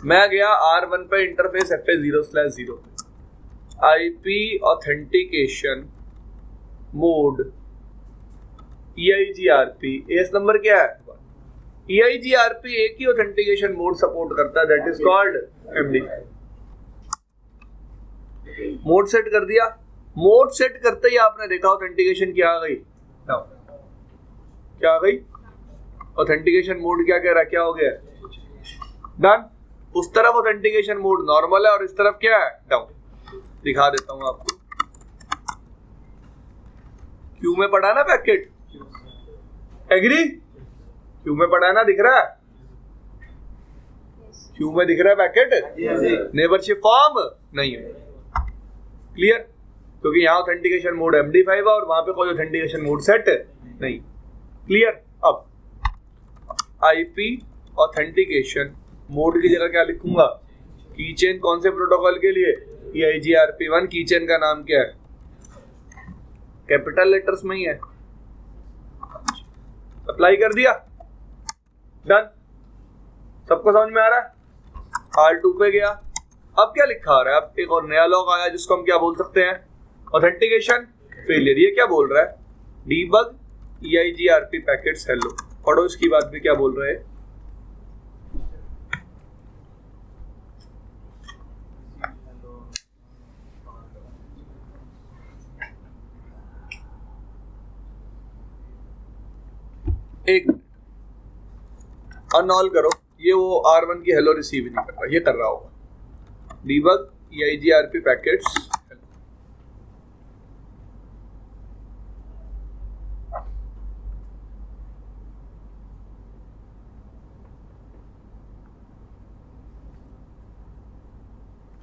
मैं गया R1 पे interface FA0/0 IP authentication mode EIGRP। S number क्या है? EIGRP एक ही ऑथेंटिकेशन मोड सपोर्ट करता है, that is called MD5। Mode set कर दिया। मोड सेट करते ही आपने देखा ऑथेंटिकेशन क्या आ गई? क्या आ गई? ऑथेंटिकेशन मोड क्या कह रहा है? क्या हो गया? डन। उस तरफ ऑथेंटिकेशन मोड नॉर्मल है और इस तरफ क्या है? डाउन। दिखा देता हूं आपको। क्यू में पड़ा ना पैकेट? एग्री? क्यू में पड़ा ना? दिख रहा है? क्यू में दिख रहा है पैकेट? नेबरशिप फॉर्म नहीं है। क्लियर? क्योंकि यहाँ ऑथेंटिकेशन मोड MD5 है और वहां पे कोई ऑथेंटिकेशन मोड सेट नहीं। क्लियर? अब IP ऑथेंटिकेशन मोड की जगह क्या लिखूंगा? कीचेन। कौन से प्रोटोकॉल के लिए? EIGRP1। कीचेन का नाम क्या है? कैपिटल लेटर्स में ही है। अप्लाई कर दिया। डन। सबको समझ में आ रहा है? R2 पे गया। अब क्या लिखा आ रहा है? अब एक और नया लॉग आया जिसको हम क्या बोल सकते हैं? Authentication failure. ये क्या बोल रहा है? Debug EIGRP packets hello. पढ़ो इसकी बात भी क्या बोल रहे हैं। एक अनऑल करो। ये वो R1 की हेलो रिसीव नहीं कर रहा, ये कर रहा होगा। Debug EIGRP packets.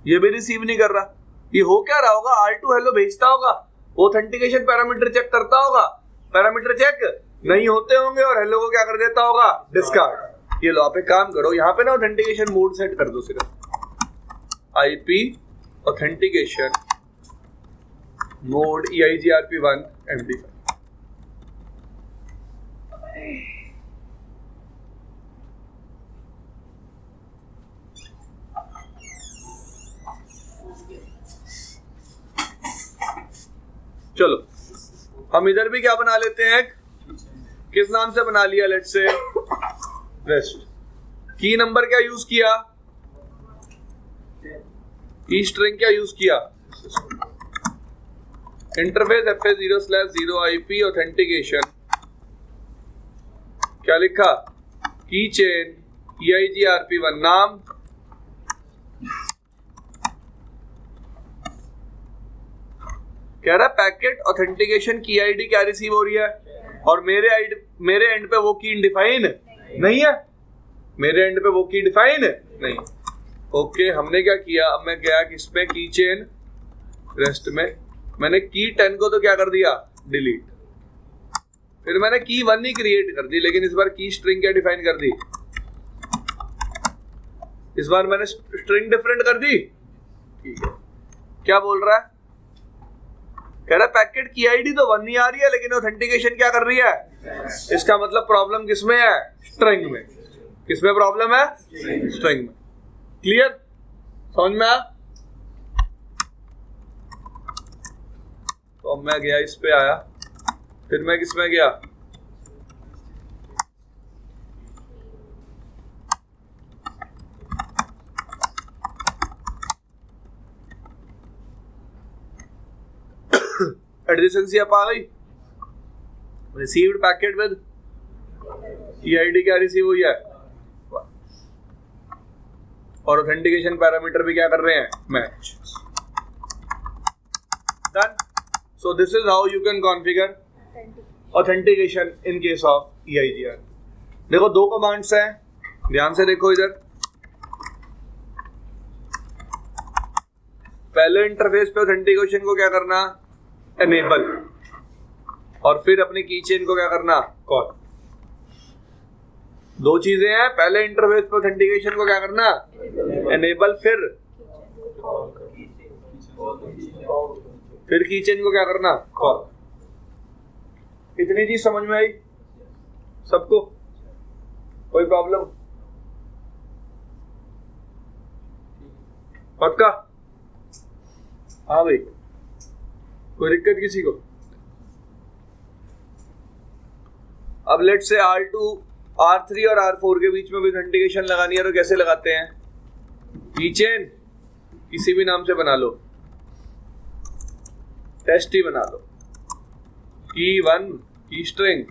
ये भी रिसीव नहीं कर रहा। ये हो क्या रहा होगा? R2 हेलो भेजता होगा, ऑथेंटिकेशन पैरामीटर चेक करता होगा, पैरामीटर चेक नहीं होते होंगे और हेलो को क्या कर देता होगा? डिस्कार्ड। ये लो, आप एक काम करो, यहाँ पे ना ऑथेंटिकेशन मोड सेट कर दो सिर्फ। IP authentication mode EIGRP1 MD5। चलो हम इधर भी क्या बना लेते हैं? किस नाम से बना लिया? Let's say rest. की नंबर क्या यूज किया? की स्ट्रिंग क्या यूज किया? इंटरफेस FA0/0 IP ऑथेंटिकेशन क्या लिखा? की चेन EIGRP1 नाम कह रहा पैकेट ऑथेंटिकेशन की आईडी क्या रिसीव हो रही है और मेरे एंड पे वो की डिफाइन नहीं है। मेरे एंड पे वो की डिफाइन नहीं। ओके, हमने क्या किया? अब मैं गया किसमें? की चेन रेस्ट में। मैंने की 10 को तो क्या कर दिया? डिलीट। फिर मैंने की 1 ही क्रिएट कर दी, लेकिन इस बार की स्ट्रिंग क्या डिफाइन कर दी? इस बार मैंने स्ट्रिंग डिफरेंट कर दी। ठीक है। क्या बोल रहा है? कह रहा पैकेट की आईडी तो 1 ही आ रही है, लेकिन ऑथेंटिकेशन क्या कर रही है? इसका मतलब प्रॉब्लम किसमें है? स्ट्रिंग में। किसमें प्रॉब्लम है? स्ट्रिंग में। क्लियर? समझ में आया? तो अब मैं गया इस पे आया, फिर मैं किस में गया? एडजेसेंसी अब आ गई। रिसीव्ड पैकेट विद EID क्या रिसीव हुई है? और ऑथेंटिकेशन पैरामीटर भी क्या कर रहे हैं? Match. Done. So this is how you can configure authentication in case of EIGR। देखो दो कमांड्स हैं, ध्यान से देखो इधर। पहले इंटरफेस पे ऑथेंटिकेशन को क्या करना, एनेबल, और फिर अपने की चेन को क्या करना, कॉल। दो चीजें हैं, पहले इंटरफेस पे ऑथेंटिकेशन को क्या करना, एनेबल, फिर की चेन को क्या करना, कॉल। इतनी चीज समझ में आई सबको? कोई प्रॉब्लम? पक्का? हाँ भाई, कोई दिक्कत किसी को? अब लेट से R2, R3 और R4 के बीच में भी ऑथेंटिकेशन लगानी है तो कैसे लगाते हैं? की चेन किसी भी नाम से बना लो, टेस्ट ही बना लो, की 1 की string,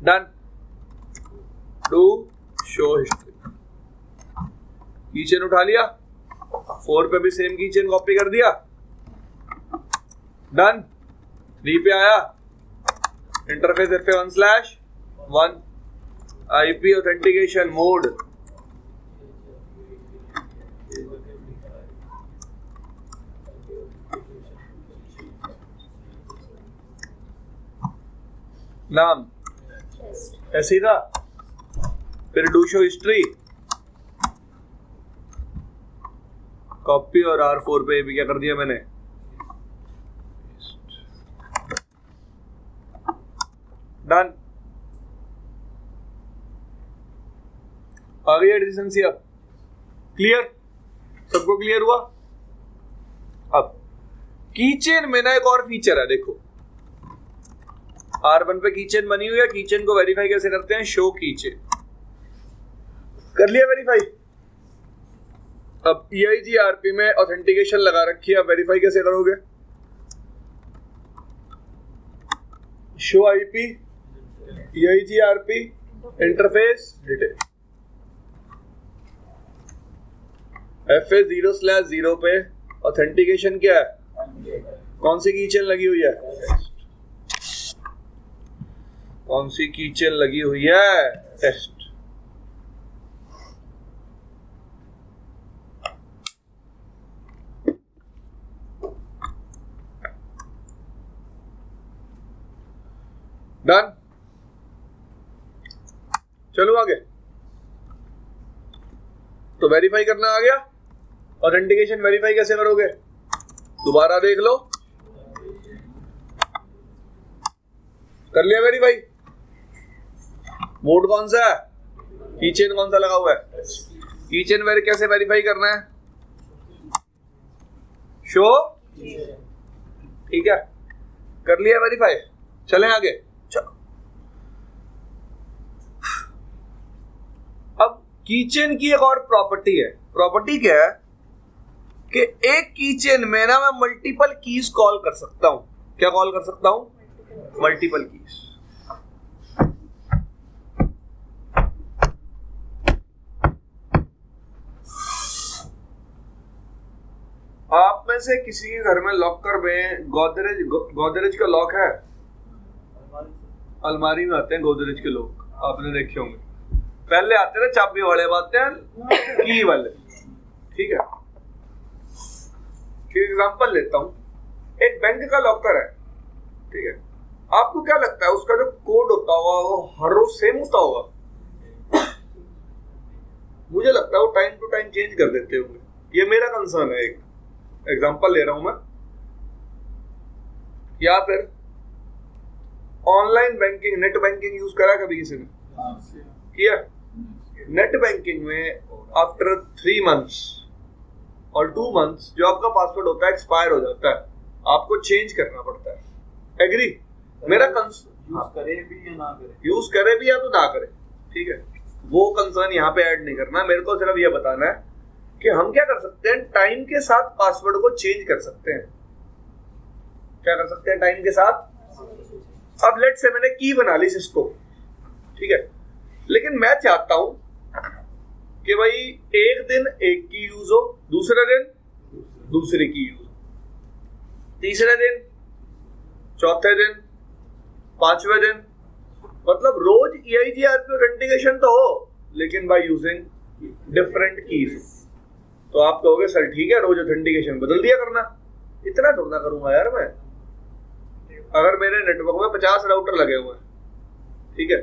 done, do show history. की चेन उठा लिया, 4 पे भी सेम की चेन कॉपी कर दिया, डन। 3 पे आया, interface FA1/1 IP authentication mode, नाम ऐसे ही था, फिर डू शो हिस्ट्री, कॉपी, और R4 पे भी क्या कर दिया मैंने, डन। आ गई एडजेसेंसी अब? क्लियर? सबको क्लियर हुआ? अब कीचेन में ना एक और फीचर है, देखो R1 पे कीचेन बनी हुई है, कीचेन को वेरीफाई कैसे करते हैं, शो कीचेन, कर लिया वेरीफाई। अब EIGRP में ऑथेंटिकेशन लगा रखी है, अब वेरीफाई कैसे करोगे, show IP EIGRP interface detail, FA0/0 पे ऑथेंटिकेशन क्या है, कौन सी कीचेन लगी हुई है, कौन सी कीचेन लगी हुई है, टेस्ट। डन। चलो आगे, तो वेरीफाई करना आ गया, ऑथेंटिकेशन वेरीफाई कैसे करोगे, दोबारा देख लो, कर लिया वेरीफाई। मोड कौन सा है, कीचेन कौन सा लगा हुआ है, कीचेन कैसे वेरीफाई करना है, शो, ठीक है, कर लिया वेरीफाई। चलें आगे, चलो। अब कीचेन की एक और प्रॉपर्टी है, प्रॉपर्टी क्या है कि एक कीचेन में ना मैं मल्टीपल कीज कॉल कर सकता हूं। क्या कॉल कर सकता हूं, मल्टीपल कीज। आप में से किसी के घर में लॉकर में गोदरेज का लॉक है? अलमारी में आते हैं गोदरेज के लॉक, आपने देखे होंगे। पहले आते हैं चाबी वाले, अब आते हैं की वाले, ठीक है। एग्जांपल लेता हूं, एक बैंक का लॉकर है, ठीक है। आपको क्या लगता है उसका जो कोड होता होगा वो हर रोज सेम होता होगा? मुझे लगता है वो टाइम टू टाइम चेंज कर देते होंगे। ये मेरा कंसर्न है, एक एग्जांपल ले रहा हूं मैं। या फिर online banking, net banking use करा कभी किसी ने? किया? नेट बैंकिंग में आफ्टर 3 मंथ्स और 2 मंथ्स जो आपका पासवर्ड होता है एक्सपायर हो जाता है, आपको चेंज करना पड़ता है। एग्री? मेरा यूज करे भी या ना करे, यूज करे भी या तो ना करे, ठीक है, वो कंसर्न यहाँ पे ऐड नहीं करना। मेरे को सिर्फ ये बताना है कि हम क्या कर सकते हैं, टाइम के साथ पासवर्ड को चेंज कर सकते हैं। क्या कर सकते हैं टाइम के साथ? अब लेट से मैंने की बना ली सिस्को, ठीक है, लेकिन मैं चाहता हूं कि भाई एक दिन एक की यूज हो, दूसरे दिन दूसरे की यूज, तीसरे दिन, चौथे दिन, 5वें दिन, मतलब रोज EIGRP ऑथेंटिकेशन तो हो, लेकिन बाय यूजिंग डिफरेंट कीज। तो आप कहोगे सर ठीक है रोज ऑथेंटिकेशन बदल दिया करना, इतना थोड़ा ना करूंगा यार मैं। अगर मेरे नेटवर्क में 50 राउटर लगे हुए हैं, ठीक है,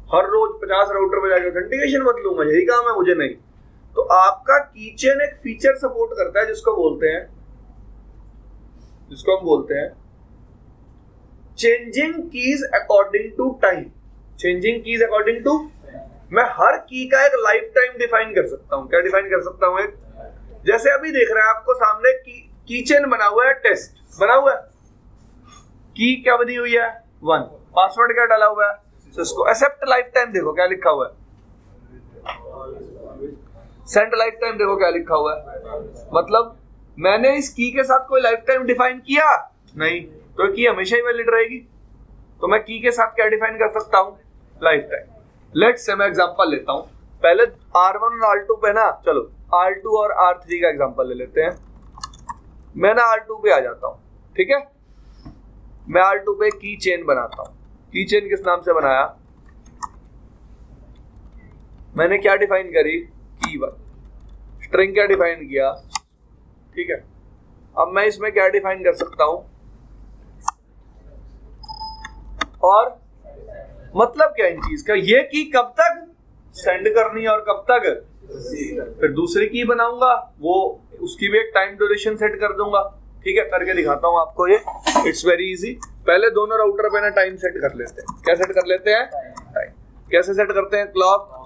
हर रोज 50 राउटर पे जाके ऑथेंटिकेशन बदलूंगा, यही काम है मुझे? नहीं। तो आपका कीचेन एक फीचर सपोर्ट करता है जिसको हम बोलते हैं changing keys according to time. Changing keys according to, मैं हर की का एक लाइफ टाइम डिफाइन कर सकता हूं। क्या डिफाइन कर सकता हूं? एक, जैसे अभी देख रहे हैं आपको सामने कीचेन बना हुआ है, टेस्ट बना हुआ है, की क्या बनी हुई है 1, पासवर्ड क्या डाला हुआ है सिस्को, एक्सेप्ट लाइफ टाइम देखो क्या लिखा हुआ है, सेंड लाइफ टाइम देखो क्या लिखा हुआ है। मतलब मैंने इस की के साथ कोई लाइफ टाइम डिफाइन किया नहीं, तो की हमेशा ही वैलिड रहेगी। तो मैं की के साथ क्या डिफाइन कर सकता हूं? Life time. लेट्स से मैं एग्जांपल लेता हूं, पहले R1 और R2 पे ना, चलो R2 और R3 का एग्जांपल ले लेते हैं। मैं ना R2 पे आ जाता हूं, ठीक है, मैं R2 पे की चेन बनाता हूं। की चेन किस नाम से बनाया? मैंने क्या डिफाइन करी? की 1, स्ट्रिंग क्या डिफाइन किया, ठीक है। अब मैं इसमें क्या डिफाइन कर सकता हूं, और मतलब क्या इन चीज का, ये की कब तक सेंड करनी है और कब तक, फिर दूसरी की बनाऊंगा, वो उसकी भी एक टाइम ड्यूरेशन सेट कर दूंगा, ठीक है। करके दिखाता हूं आपको ये, इट्स वेरी इजी। पहले दोनों राउटर पे ना टाइम सेट कर लेते हैं। क्या सेट कर लेते हैं? टाइम। कैसे सेट करते हैं? क्लॉक,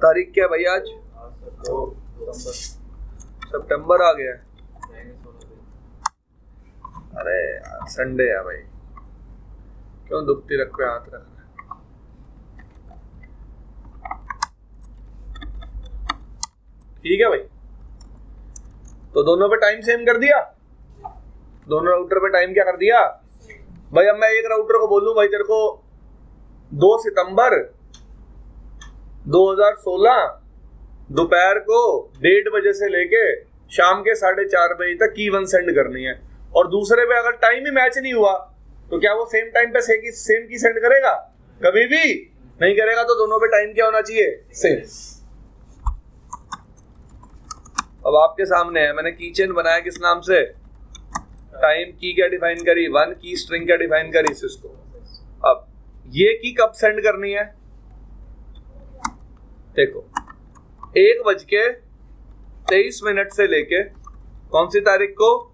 तारीख क्या भाई आज? सितंबर आ गया। अरे संडे है भाई, क्यों दुखती रख पे हाथ रख रहा है? ठीक है भाई, तो दोनों पे टाइम सेम कर दिया, दोनों राउटर पे टाइम क्या कर दिया भाई। अब मैं एक राउटर को बोलूं भाई तेरे को 2 सितंबर 2016 दोपहर को 1:30 बजे से लेके शाम के 4:30 बजे तक की 1 सेंड करनी है, और दूसरे पे अगर टाइम ही मैच नहीं हुआ तो क्या वो सेम टाइम पे सेम की सेंड करेगा? कभी भी नहीं करेगा। तो दोनों पे टाइम क्या होना चाहिए? सेम। अब आपके सामने है, मैंने कीचेन बनाया किस नाम से? टाइम की क्या डिफाइन करी? 1 की स्ट्रिंग क्या डिफाइन करी? सिस्को। अब ये की कब सेंड करनी है? देखो 1:23 से लेके कौन सी तारीख को?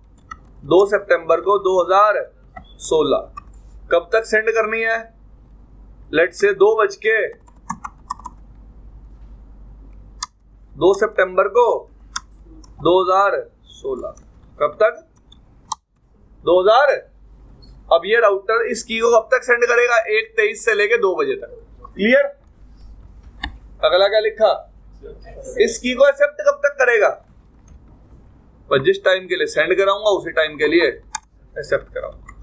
2 सितंबर को 2016 कब तक सेंड करनी है? लेट्स से 2 सितंबर को 2016 कब तक? 2000। अब ये राउटर इस की को कब तक सेंड करेगा? 1:23 से लेके 2 बजे तक। क्लियर? अगला क्या लिखा? इस की को एक्सेप्ट कब तक करेगा? पर जिस टाइम के लिए सेंड कराऊंगा उसी टाइम के लिए एक्सेप्ट कराऊंगा।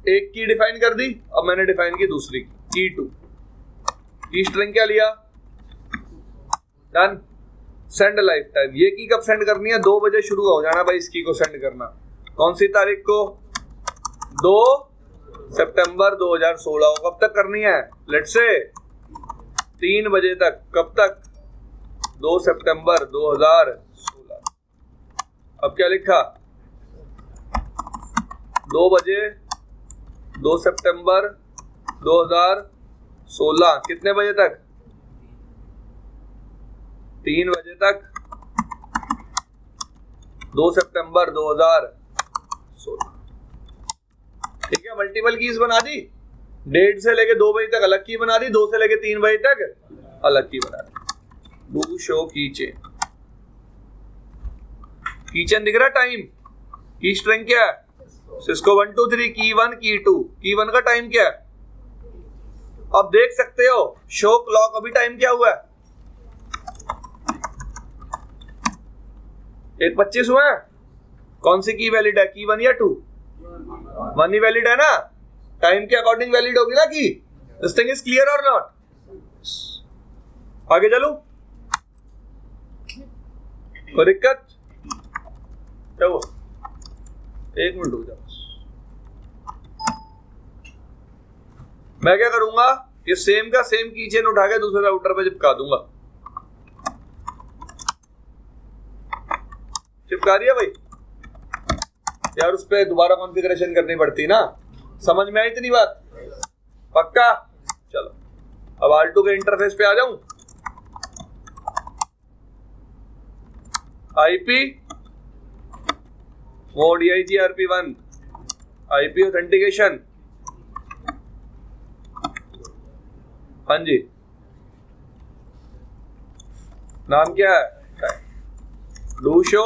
एक की डिफाइन कर दी, अब मैंने डिफाइन की दूसरी की 2। की स्ट्रिंग क्या लिया? डन। Send life time. ये की कब सेंड करनी है? 2 बजे शुरू हो जाना भाई इस की को सेंड करना। कौन सी तारीख को? 2 सितंबर 2016 को। कब तक करनी है? लेट्स से 3 बजे तक। कब तक? 2 सितंबर 2016। अब क्या लिखा? 2 बजे 2 सितंबर 2016 कितने बजे तक? 3 बजे तक 2 सितंबर 2016। ठीक है, मल्टीपल कीज बना दी। 1:30 से लेके 2 बजे तक अलग की बना दी, 2 से लेके 3 बजे तक अलग की बना दी। Do show keychain. कीचेन दिख रहा है टाइम? की स्ट्रिंग क्या है? सिस्को 1 2 3 की 1 की 2। की 1 का टाइम क्या है? अब देख सकते हो शो क्लॉक। अभी टाइम क्या हुआ है? 1:25 हुआ है। कौन सी की वैलिड है? की 1 या 2? 1 ही वैलिड है ना, टाइम के अकॉर्डिंग वैलिड होगी ना की। दिस थिंग इज क्लियर और नॉट? आगे चलूं? कोई दिक्कत? क्या हुआ? 1 मिनट रुक जाओ। मैं क्या करूंगा, ये सेम का सेम की चेन उठा के दूसरे राउटर पे चिपका दूंगा। चिपका दिया भाई यार, उस पर दोबारा कॉन्फ़िगरेशन करनी पड़ती ना। समझ में आई इतनी बात? पक्का? चलो अब R2 के इंटरफेस पे आ जाऊं। IP mode EIGRP1 IP authentication. हाँ जी, नाम क्या है? Do show.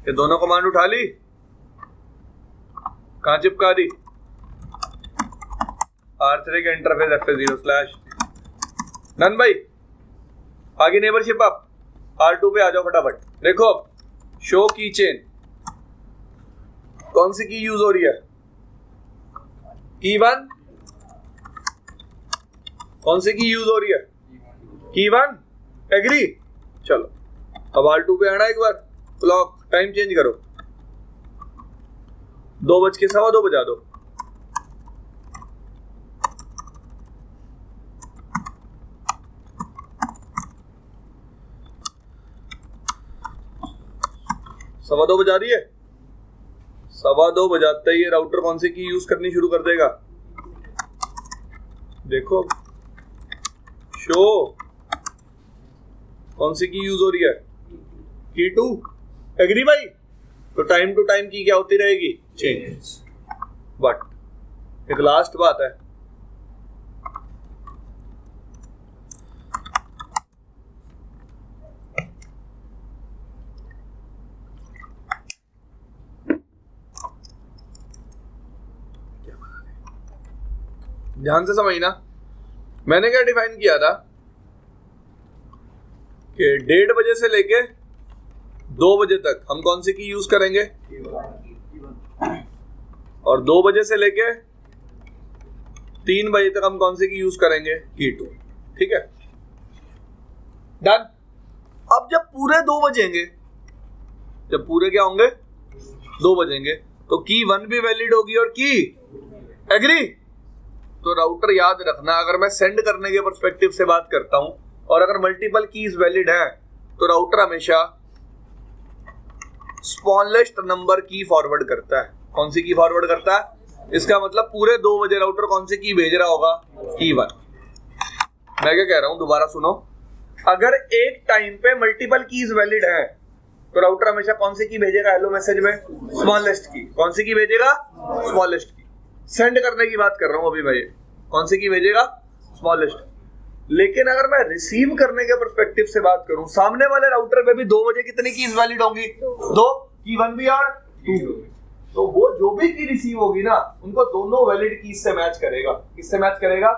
ये दोनों कमांड उठा ली, कहां चिपका दी? R3 के इंटरफेस F0/। डन भाई। आगे नेबरशिप आप R2 पे आ जाओ फटाफट। देखो अब शो की चेन, कौन सी की यूज हो रही है? की1। कौन सी की यूज हो रही है? की1। एग्री? चलो अब R2 पे आना एक बार। क्लॉक टाइम चेंज करो, 2:15 बजा दो। सवा दो बजा दिए। 2:15 बजाते ही राउटर कौन सी की यूज करनी शुरू कर देगा? देखो शो, कौन सी की यूज हो रही है? की2। एग्री भाई? तो टाइम टू टाइम की क्या होती रहेगी? चेंज। बट एक लास्ट बात है, ध्यान से समझना। मैंने क्या डिफाइन किया था कि 1:30 बजे से लेके 2 बजे तक हम कौन सी की यूज करेंगे, और 2 बजे से लेके 3 बजे तक हम कौन सी की यूज करेंगे, की2। ठीक है, डन। अब जब पूरे 2 बजेंगे, जब पूरे क्या होंगे 2 बजेंगे, तो की1 भी वैलिड होगी और की, एग्री? तो राउटर याद रखना, अगर मैं सेंड करने के पर्सपेक्टिव से बात करता हूं और अगर मल्टीपल कीज वैलिड हैं, तो राउटर हमेशा स्मॉलेस्ट नंबर की फॉरवर्ड करता है। कौन सी की फॉरवर्ड करता है? इसका मतलब पूरे 2 बजे राउटर कौन सी की भेज रहा होगा? की1। मैं क्या कह रहा हूं, दोबारा सुनो। अगर एक टाइम पे मल्टीपल कीज वैलिड है, तो राउटर हमेशा कौन सी की भेजेगा हेलो मैसेज में? स्मॉलेस्ट की। कौन सी की भेजेगा? स्मॉलेस्ट की। सेंड करने की बात कर रहा हूं अभी मैं, कौन सी की भेजेगा? स्मॉलेस्ट। लेकिन अगर मैं रिसीव करने के पर्सपेक्टिव से बात करूं, सामने वाले राउटर पे भी 2 बजे कितनी कीज वैलिड होंगी? 2 की1 भी और 2। तो वो जो भी की रिसीव होगी ना, उनको दोनों वैलिड कीज से मैच करेगा। किससे मैच करेगा?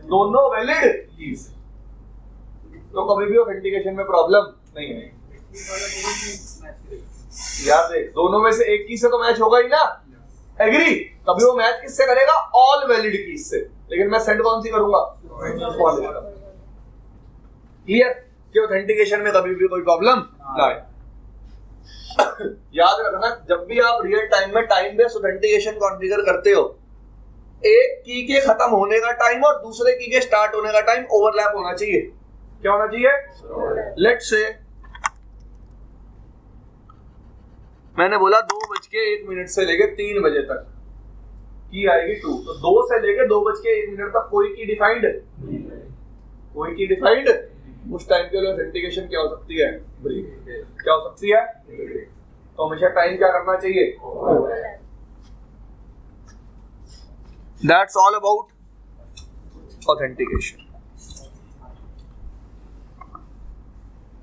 दोनों वैलिड कीज। तो कभी भी ऑथेंटिकेशन में प्रॉब्लम नहीं है। याद देख, दोनों में से एक की से तो मैच होगा ही ना, एग्री? तभी वो मैच किससे करेगा? ऑल वैलिड कीज से। लेकिन मैं सेंड कौन सी करूंगा? क्लियर? कि ऑथेंटिकेशन में कभी भी कोई प्रॉब्लम ना आए। याद रखना, जब भी आप रियल टाइम में टाइम बेस्ड ऑथेंटिकेशन कॉन्फ़िगर करते हो, एक की के खत्म होने का टाइम और दूसरे की के स्टार्ट होने का टाइम ओवरलैप होना चाहिए। क्या होना चाहिए? लेट्स से मैंने बोला 2:01 से लेके 3 बजे तक की आएगी 2, तो 2 से लेके 2:01 तक कोई की डिफाइंड, कोई की डिफाइंड। उस टाइम के लिए ऑथेंटिकेशन क्या हो सकती है? क्या हो सकती है? तो हमेशा टाइम क्या करना चाहिए? That's all about authentication.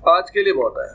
आज के लिए बहुत है।